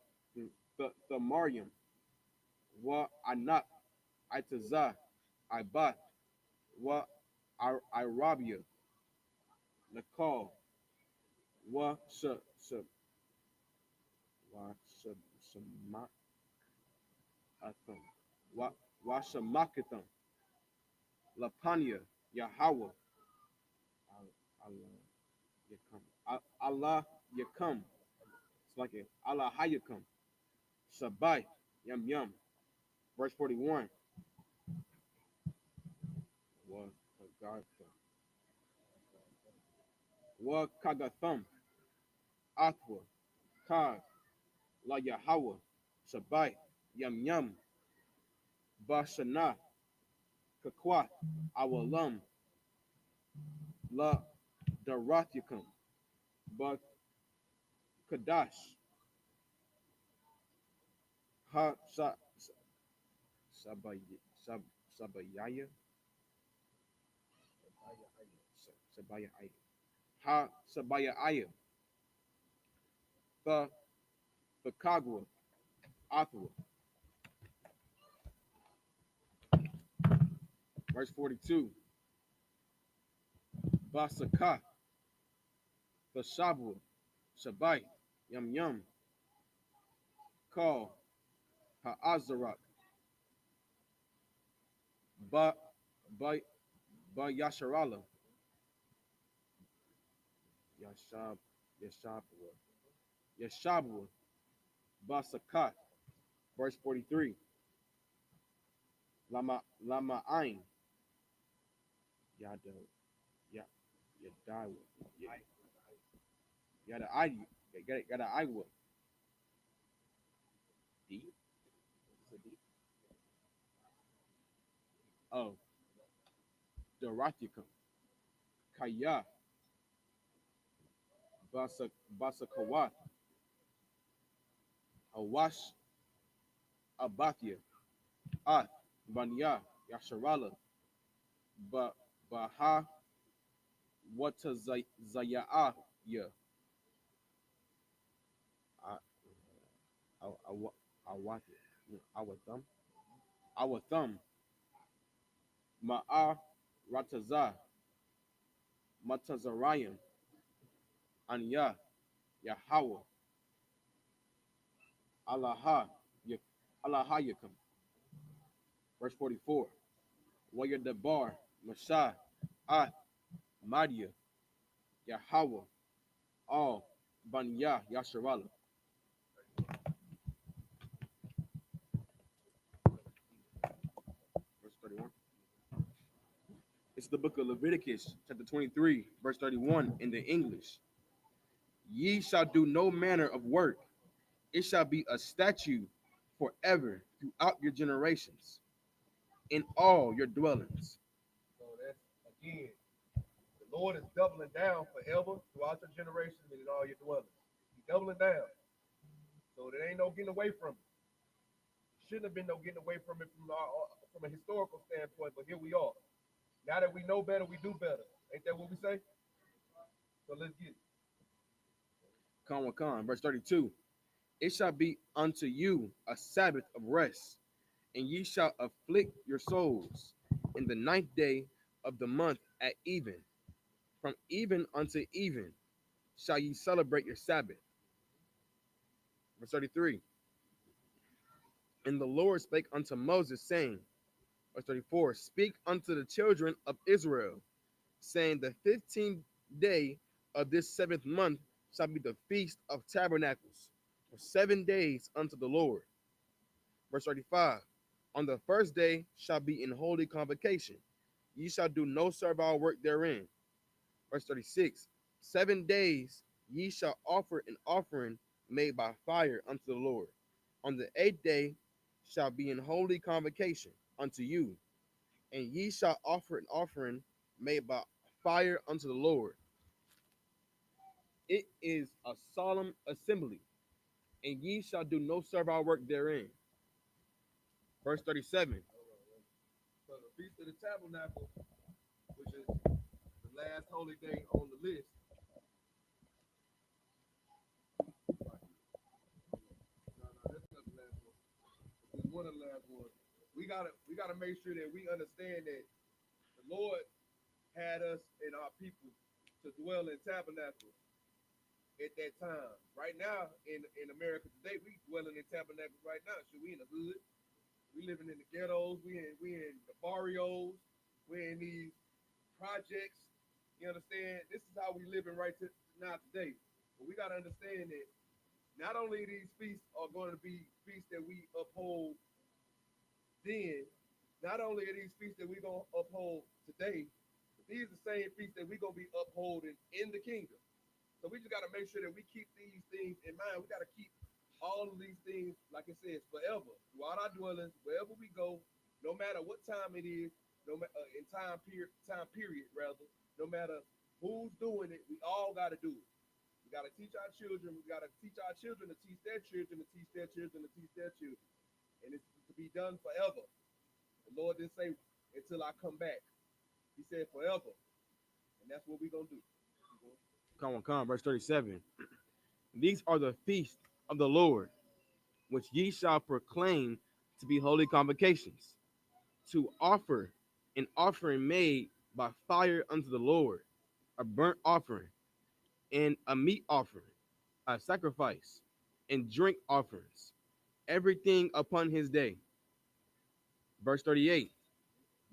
Thamarium, Wa Anak, Itazah, Ibat, Wa Irabia, Nakal, Wa Shamatham, Wa Shamakatham, Lapania, Yahweh, Allah Yakam, it's like it, Allah Hayakam, Shabbai, Yam Yam. Verse 41. Wa Kagatham, Athwa, Kag, La Yahweh, Shabbai, Yam Yam, Bashana, Kakwat, Awalam, La Darathikum, Ba Qadash, Ha Sabayaya, Sabayaya, Ha Sabayaya, the Kagwa, Athwa. Verse 42. Basaka, the Shabwa, Shabbai, Yam Yam, Call, Ha'azarak, Ba Ba Yasharala, Yashabwa, Yashabwa, Basakat. Verse 43. Lama Ain, Yada, Yadawa, Yada Iwa, D, of Darathicum, Kaya, Basakawat, Awash, Abathia, Ath, Banya, Yasharala, Baha, Watazayah, Awatham, Awatham, Ma'a, Ratazah, Matazarayim, Anya, Yahweh, Allah, Allahayakam. Verse 44. Waya Debar, Mashah, Ath, Madia, Yahweh, all, Banya, Yasharala. Verse 31. It's the book of Leviticus, chapter 23, verse 31 in the English. Ye shall do no manner of work. It shall be a statute forever throughout your generations, in all your dwellings. So that's again, the Lord is doubling down forever throughout your generations and in all your dwellings. He's doubling down. So there ain't no getting away from it. Shouldn't have been no getting away from it from a historical standpoint, but here we are. Now that we know better, we do better. Ain't that what we say? So let's get it. Verse 32. It shall be unto you a Sabbath of rest, and ye shall afflict your souls in the 9th day of the month at even. From even unto even shall ye celebrate your Sabbath. Verse 33. And the Lord spake unto Moses, saying, verse 34, speak unto the children of Israel, saying, the 15th day of this 7th month shall be the feast of tabernacles, for 7 days unto the Lord. Verse 35, on the first day shall be in holy convocation. Ye shall do no servile work therein. Verse 36, 7 days ye shall offer an offering made by fire unto the Lord. On the 8th day shall be in holy convocation unto you, and ye shall offer an offering made by fire unto the Lord. It is a solemn assembly, and ye shall do no servile work therein. Verse 37. So the Feast of the Tabernacle, which is the last holy day on the list. No, that's not the last one. It's one of the last ones. We gotta make sure that we understand that the Lord had us and our people to dwell in tabernacles at that time. Right now in America today, we dwelling in tabernacles right now. So we in the hood, we living in the ghettos, we in the barrios, we in these projects. You understand? This is how we living now today. But we gotta understand that not only these feasts are going to be feasts that we uphold then, not only are these feasts that we're going to uphold today, but these are the same feasts that we're going to be upholding in the kingdom. So we just got to make sure that we keep these things in mind. We got to keep all of these things, like it says, forever, throughout our dwellings, wherever we go, no matter what time it is, in time period, rather, no matter who's doing it, we all got to do it. We got to teach our children. We got to teach our children to teach their children, to teach their children, to teach their children. And it's to be done forever. The Lord didn't say until I come back. He said forever. And that's what we're going to do. Verse 37. These are the feasts of the Lord, which ye shall proclaim to be holy convocations, to offer an offering made by fire unto the Lord, a burnt offering, and a meat offering, a sacrifice, and drink offerings, everything upon his day. Verse 38.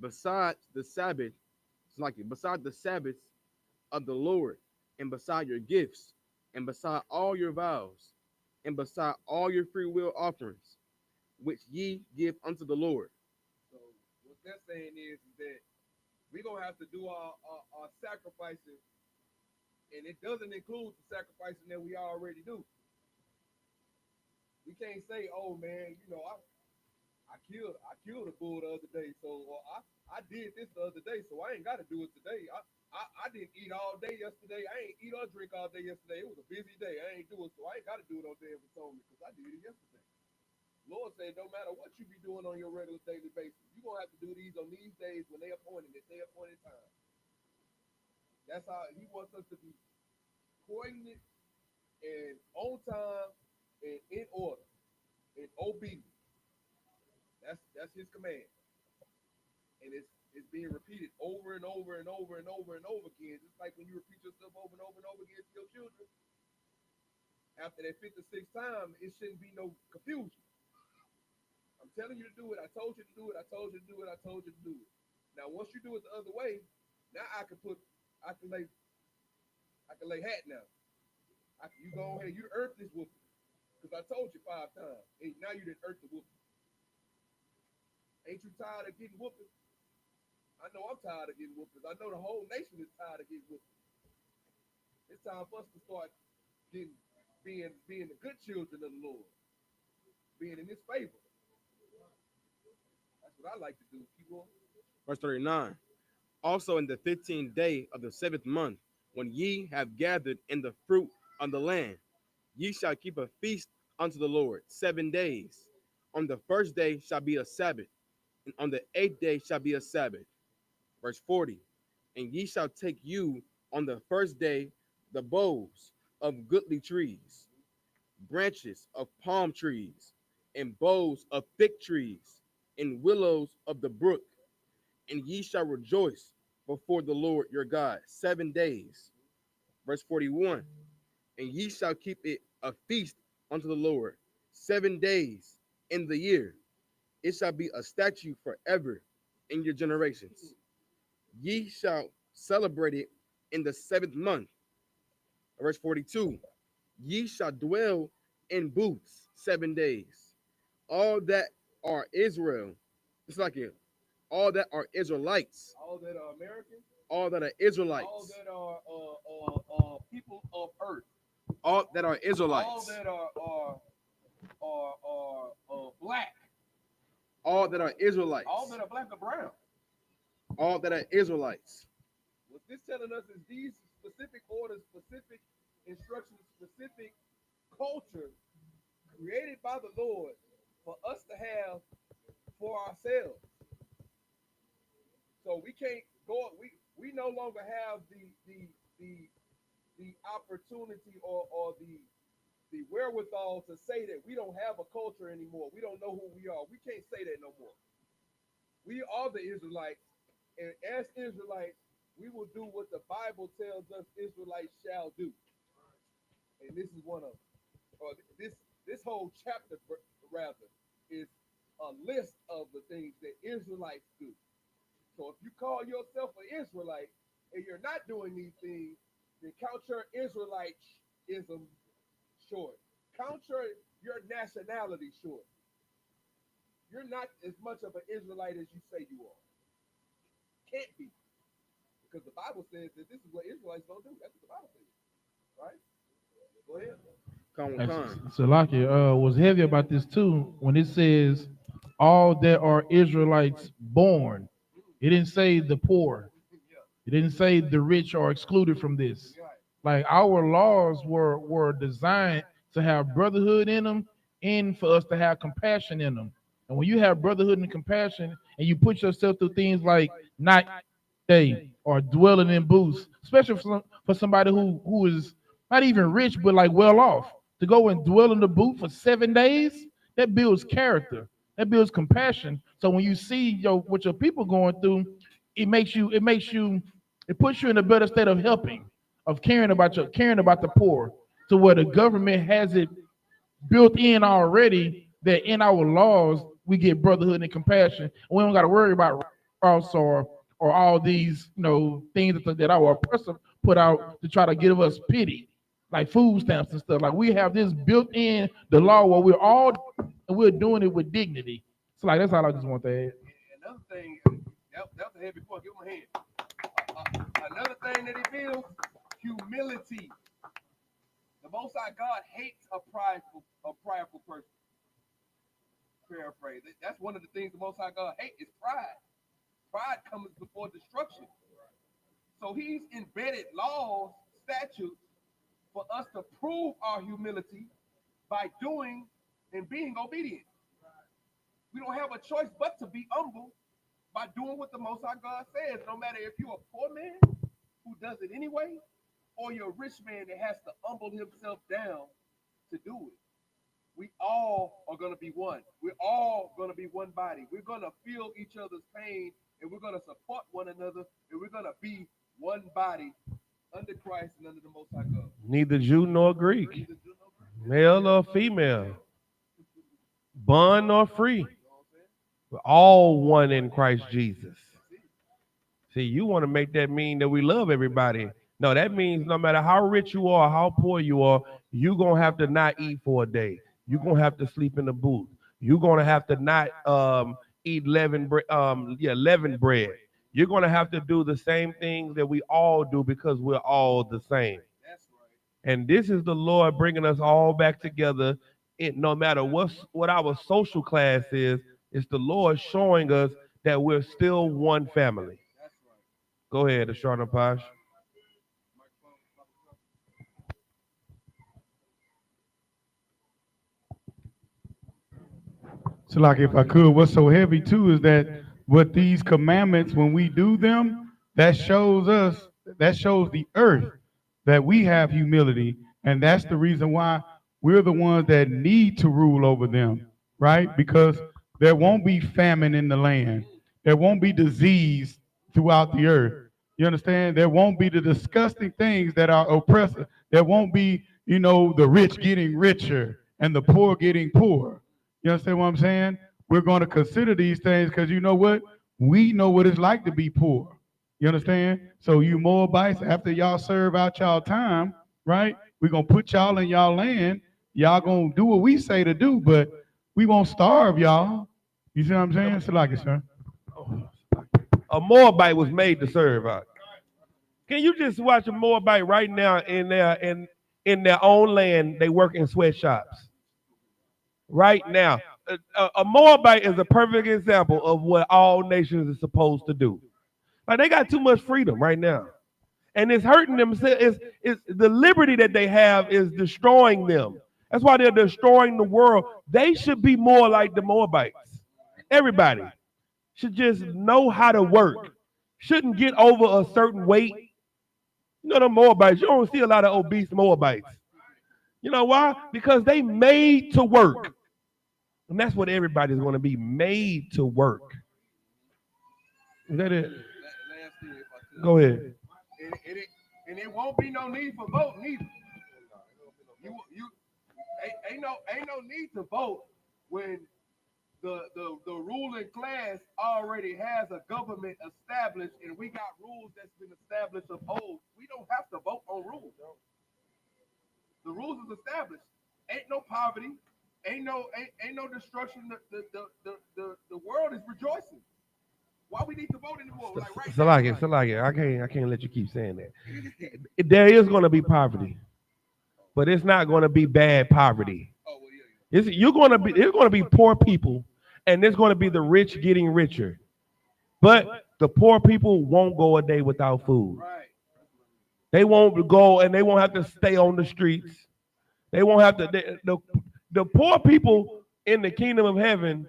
Beside the Sabbath, beside the Sabbaths of the Lord, and beside your gifts, and beside all your vows, and beside all your free will offerings, which ye give unto the Lord. So what that's saying is that we're going to have to do our sacrificing, and it doesn't include the sacrificing that we already do. We can't say, oh man, I killed a bull the other day, so I did this the other day, so I ain't got to do it today. I didn't eat all day yesterday. I ain't eat or drink all day yesterday. It was a busy day. I ain't do it, so I ain't got to do it on day of atonement because I did it yesterday. Lord said, no matter what you be doing on your regular daily basis, you're going to have to do these on these days when they appointed at their appointed time. That's how he wants us to be coordinated and on time and in order and obedient. That's his command. And it's being repeated over and over and over and over and over again. Just like when you repeat yourself over and over and over again to your children. After that 56th time, it shouldn't be no confusion. I'm telling you to do it. I told you to do it. I told you to do it. I told you to do it. Now, once you do it the other way, now I can lay hat now. You go ahead. You earned this whooping because I told you 5 times. And now you didn't earn the whooping. Ain't you tired of getting whooping? I know I'm tired of getting whoopings. I know the whole nation is tired of getting whoopings. It's time for us to start being the good children of the Lord, being in His favor. That's what I like to do. Keep on. Verse 39. Also in the 15th day of the 7th month, when ye have gathered in the fruit of the land, ye shall keep a feast unto the Lord 7 days. On the first day shall be a Sabbath, and on the 8th day shall be a Sabbath. Verse 40. And ye shall take you on the first day the boughs of goodly trees, branches of palm trees, and boughs of thick trees, and willows of the brook, and ye shall rejoice before the Lord your God 7 days. Verse 41. And ye shall keep it a feast unto the Lord 7 days in the year. It shall be a statute forever in your generations. Ye shall celebrate it in the 7th month. Verse 42. Ye shall dwell in booths 7 days. All that are Israel, it's like it. All that are Israelites. All that are Americans. All that are Israelites. All that are people of earth. All that are Israelites. All that are black. All that are Israelites. All that are black or brown. All that are Israelites. What this telling us is these specific orders, specific instructions, specific culture created by the Lord for us to have for ourselves. So we can't go. We no longer have the opportunity or the wherewithal to say that we don't have a culture anymore. We don't know who we are. We can't say that no more. We are the Israelites, and as Israelites, we will do what the Bible tells us Israelites shall do. And this is one of them. Or this whole chapter rather is a list of the things that Israelites do. So if you call yourself an Israelite and you're not doing these things, then count your Israelite-ism short. Count your nationality short. You're not as much of an Israelite as you say you are. Can't be. Because the Bible says that this is what Israelites don't do. That's what the Bible says. Right? Go ahead. Salaki was heavy about this too when it says all that are Israelites born. It didn't say the poor. It didn't say the rich are excluded from this. Like our laws were designed to have brotherhood in them and for us to have compassion in them. And when you have brotherhood and compassion and you put yourself through things like not day or dwelling in booths, especially for somebody who is not even rich but like well off, to go and dwell in the booth for 7 days, that builds character, that builds compassion. So when you see what your people going through, it puts you in a better state of helping, of caring about the poor, to where the government has it built in already that in our laws we get brotherhood and compassion. We don't got to worry about cross or all these things that our oppressor put out to try to give us pity, like food stamps and stuff. Like we have this built in the law where we're doing it with dignity. So like that's all I just want to add. Another thing, that was a heavy point. Give him a hand. Another thing that it builds, humility. The Most High God hates a prideful person. paraphrase. That's one of the things the Most High God hates is pride. Pride comes before destruction. So he's embedded laws, statutes for us to prove our humility by doing and being obedient. We don't have a choice but to be humble by doing what the Most High God says, no matter if you're a poor man who does it anyway, or you're a rich man that has to humble himself down to do it. We all are going to be one. We're all going to be one body. We're going to feel each other's pain, and we're going to support one another, and we're going to be one body under Christ and under the Most High God. Neither Jew nor Greek, male or female, bond nor free. We're all one in Christ Jesus. See, you want to make that mean that we love everybody. No, that means no matter how rich you are, how poor you are, you're going to have to not eat for a day. You're going to have to sleep in the booth. You're going to have to not eat leavened bread. You're going to have to do the same things that we all do because we're all the same. And this is the Lord bringing us all back together. No matter what our social class is, it's the Lord showing us that we're still one family. Go ahead, Ashana Pash. So, like, if I could, what's so heavy too is that what these commandments, when we do them, that shows the earth that we have humility, and that's the reason why we're the ones that need to rule over them, right? Because there won't be famine in the land, there won't be disease throughout the earth. You understand? There won't be the disgusting things that are oppressive. There won't be, the rich getting richer and the poor getting poor. You understand what I'm saying? We're going to consider these things because you know what? We know what it's like to be poor. You understand? So you Moabites, after y'all serve out y'all time, right? We're going to put y'all in y'all land. Y'all going to do what we say to do, but we won't starve y'all. You see what I'm saying? So like it, sir. A Moabite was made to serve out. Can you just watch a Moabite right now in their own land? They work in sweatshops. Right now, a Moabite is a perfect example of what all nations are supposed to do. Like they got too much freedom right now, and it's hurting them. It's the liberty that they have is destroying them. That's why they're destroying the world. They should be more like the Moabites. Everybody should just know how to work. Shouldn't get over a certain weight. You know the Moabites. You don't see a lot of obese Moabites. You know why? Because they made to work. And that's what everybody's going to be made to work. Is that it? Go ahead. And it won't be no need for voting either. You ain't no need to vote when the ruling class already has a government established and we got rules that's been established of old. We don't have to vote on rules. The rules is established. Ain't no poverty. Ain't no destruction. The world is rejoicing. Why we need to vote anymore? Like right now. I can't let you keep saying that. There is going to be poverty, but it's not going to be bad poverty. Oh, well, yeah. It's going to be poor people, and there's going to be the rich getting richer. But the poor people won't go a day without food. Right. They won't go, and they won't have to stay on the streets. They won't have to. The poor people in the kingdom of heaven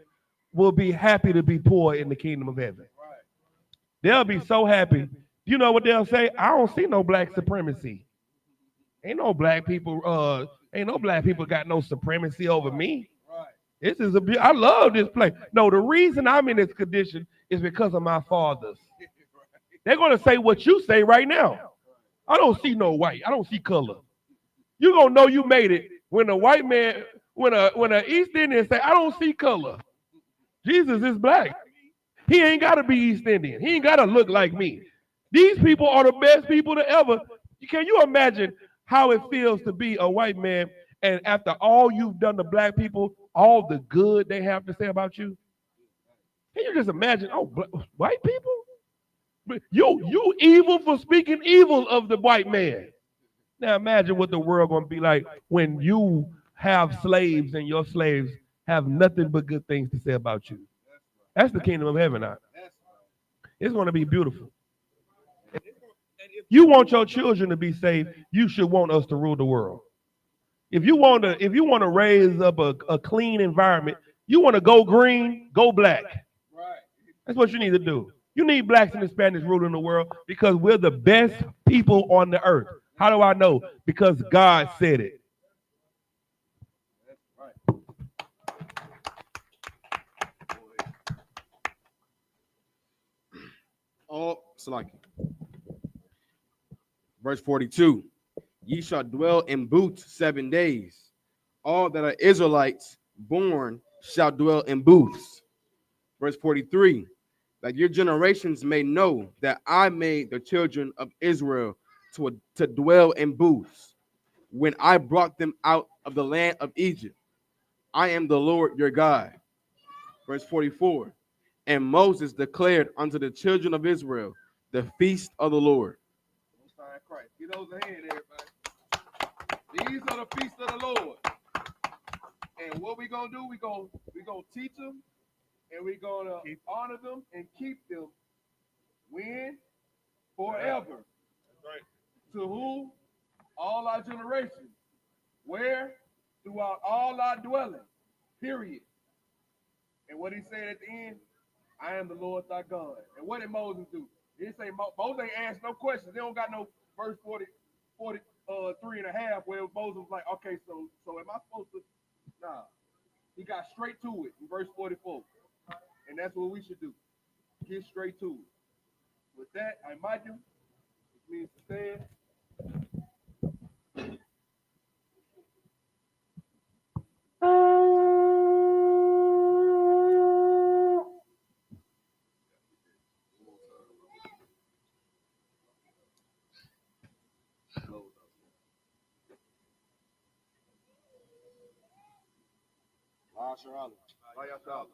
will be happy to be poor in the kingdom of heaven. Right. They'll be so happy. You know what they'll say? I don't see no black supremacy. Ain't no black people got no supremacy over me. Right. This is I love this place. No, the reason I'm in this condition is because of my fathers. They're gonna say what you say right now. I don't see no white. I don't see color. You gonna know you made it when a white man, when a East Indian say, I don't see color. Jesus is black. He ain't gotta be East Indian. He ain't gotta look like me. These people are the best people to ever. Can you imagine how it feels to be a white man and after all you've done to black people, all the good they have to say about you? Can you just imagine? Oh, white people? You evil for speaking evil of the white man. Now imagine what the world gonna be like when you have slaves and your slaves have nothing but good things to say about you. That's the kingdom of heaven. Now. It's going to be beautiful. You want your children to be safe, you should want us to rule the world. If you want to raise up a clean environment, you want to go green, go black. That's what you need to do. You need blacks and Hispanics ruling the world because we're the best people on the earth. How do I know? Because God said it. Verse 42. Ye shall dwell in booths 7 days. All that are Israelites born shall dwell in booths. Verse 43. That your generations may know that I made the children of Israel to dwell in booths when I brought them out of the land of Egypt. I am the Lord your God. Verse 44. And Moses declared unto the children of Israel the feast of the Lord. Christ. Get those ahead, everybody. These are the feasts of the Lord. And what we gonna do? We gonna teach them, and we gonna honor them and keep them. When? Forever. Right. To who? All our generations. Where? Throughout all our dwellings. Period. And what he said at the end, I am the Lord thy God. And what did Moses do? He didn't say, Moses ain't asked no questions. They don't got no verse 43 and a half where Moses was like, okay, so am I supposed to? Nah. He got straight to it in verse 44. And that's what we should do. Get straight to it. With that, I invite you, which means to stand. Lashawan. YAHANNA.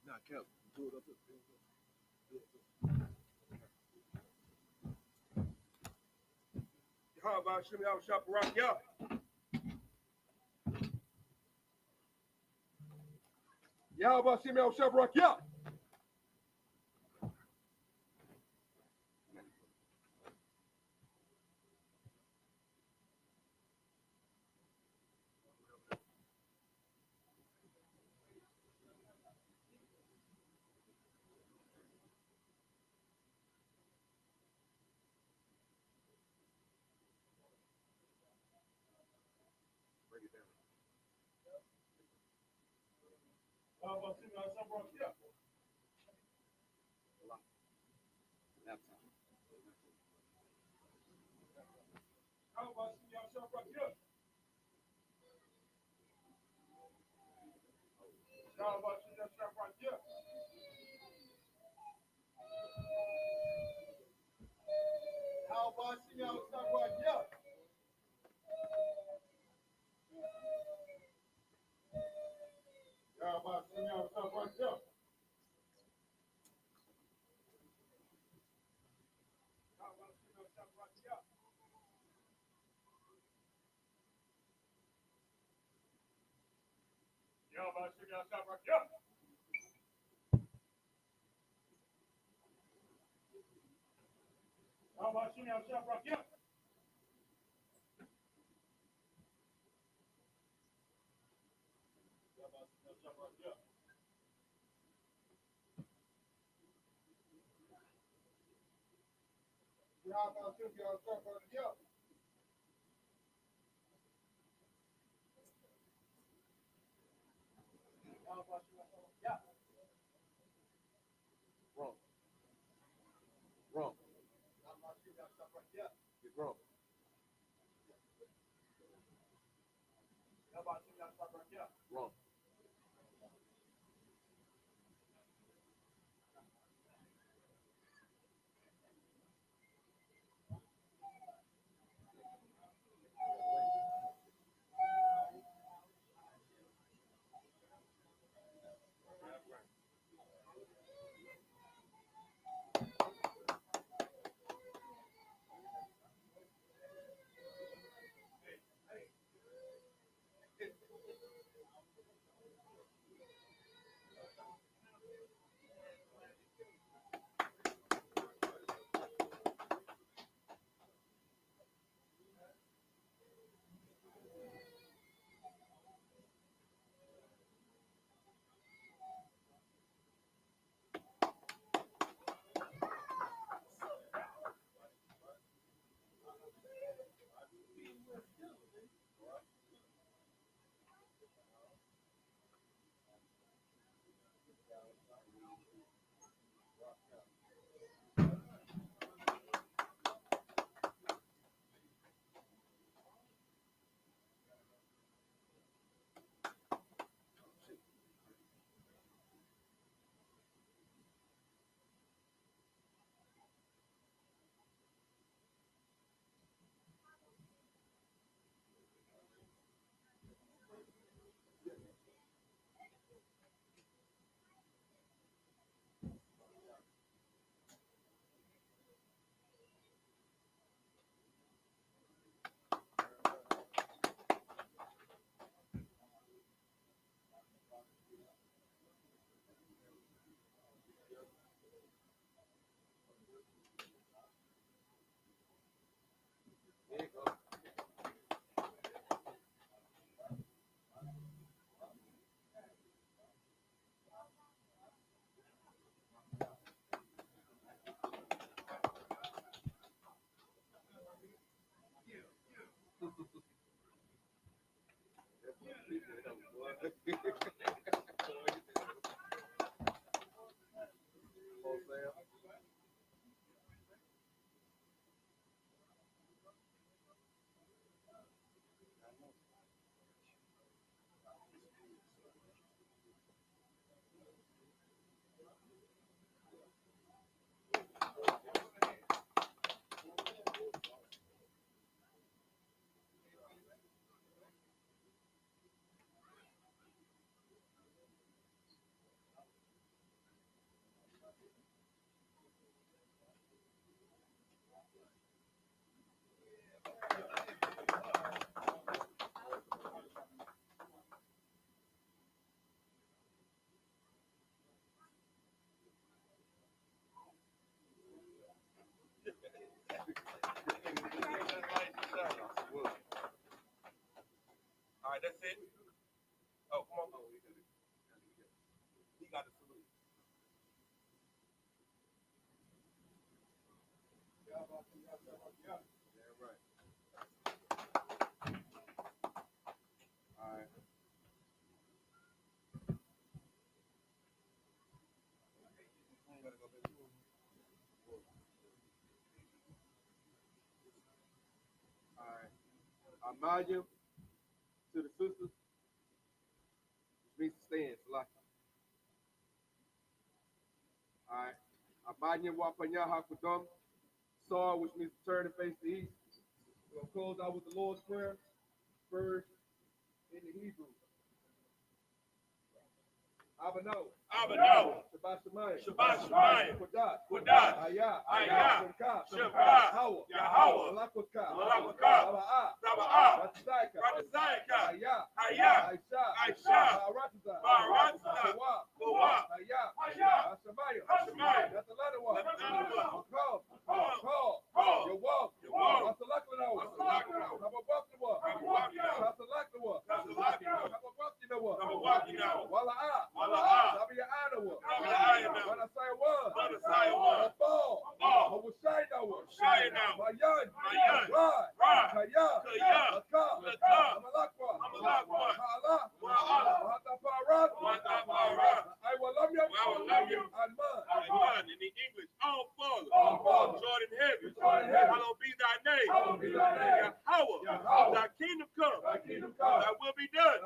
Nah, Kevin, do it up there. How about Shimmy out shop rock y'all? Y'all about Shimmy out shop rock y'all? How about Shimmy out shop rock y'all? How about Shimmy out shop rock y'all? How about Shimmy out shop rock y'all? How about Shimmy out shop rock y'all? How about Shimmy out shop rock y'all? How about Shimmy out shop rock y'all? Y'all about Shimmy out shop rock y'all? How about Shimmy out shop rock y'all? Y'all about Shimmy out shop rock y'all? How about Shimmy out shop rock y'all? Wrong. Wrong. How about Shimmy out shop rock y'all? You're wrong. Wrong. All right, that's it. Oh, come on. He got the salute. Amaya to the sisters, which means to stand. Like, all right. Amaya Wapanyaha Kudum, Saw, which means to turn and face the east. We're going to close out with the Lord's Prayer, first in the Hebrew. Abano. Shabbat Shemayim. Qadash. I.S.U.P.K. Yahweh. Malakwatka. Ratzaika. I.S.U.P.K. Hashemayim. Nathalanawa. Call. Your walk. Hasalakanawa. Hasalaknawa. Wala'a. Sabiya Anawa. Manasaya. Fall. Hawashaynawa. Mayan. Rad. Kaya. Laka. Amalakwa. Ha'ala. Mahataparat. I will love you. And man. In the English, all Father, which art in heaven, hallowed be thy name. Yahweh, thy kingdom come. Thy will be done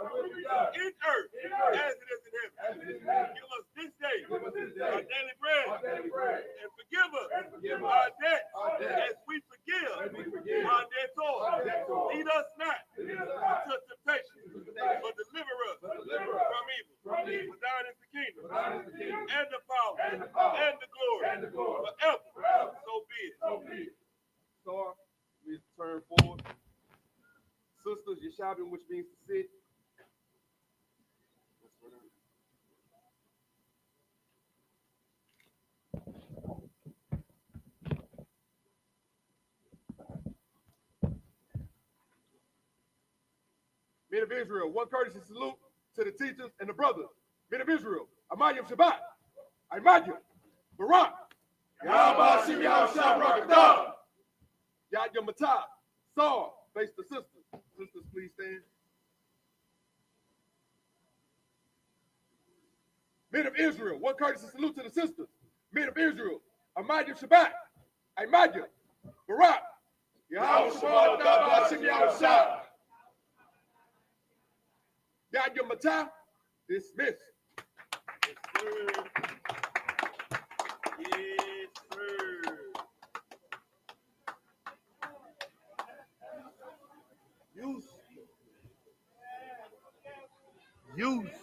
in earth as it is in heaven. Give us this day our daily bread, and forgive us our debts as we forgive our debtors. Lead us not into temptation, but deliver us from evil. For thine is the kingdom, and the power, and the glory, forever. So be it. Star, please turn forward. Sisters, Yeshabim, which means to sit. Men of Israel, one courtesy salute to the teachers and the brothers. Men of Israel, Amayim Shabbat, Imadyam, Barak, Yahweh Shem Yahushua Rakatah, Yad Matah, Saul, face the sisters. Sisters, please stand. Men of Israel, one courtesy salute to the sisters. Men of Israel, Amayim Shabbat, Imadyam, Barak, Yahweh Shem Yahushua. Yad Matah, dismissed. Yes, sir. Yes, sir. Use.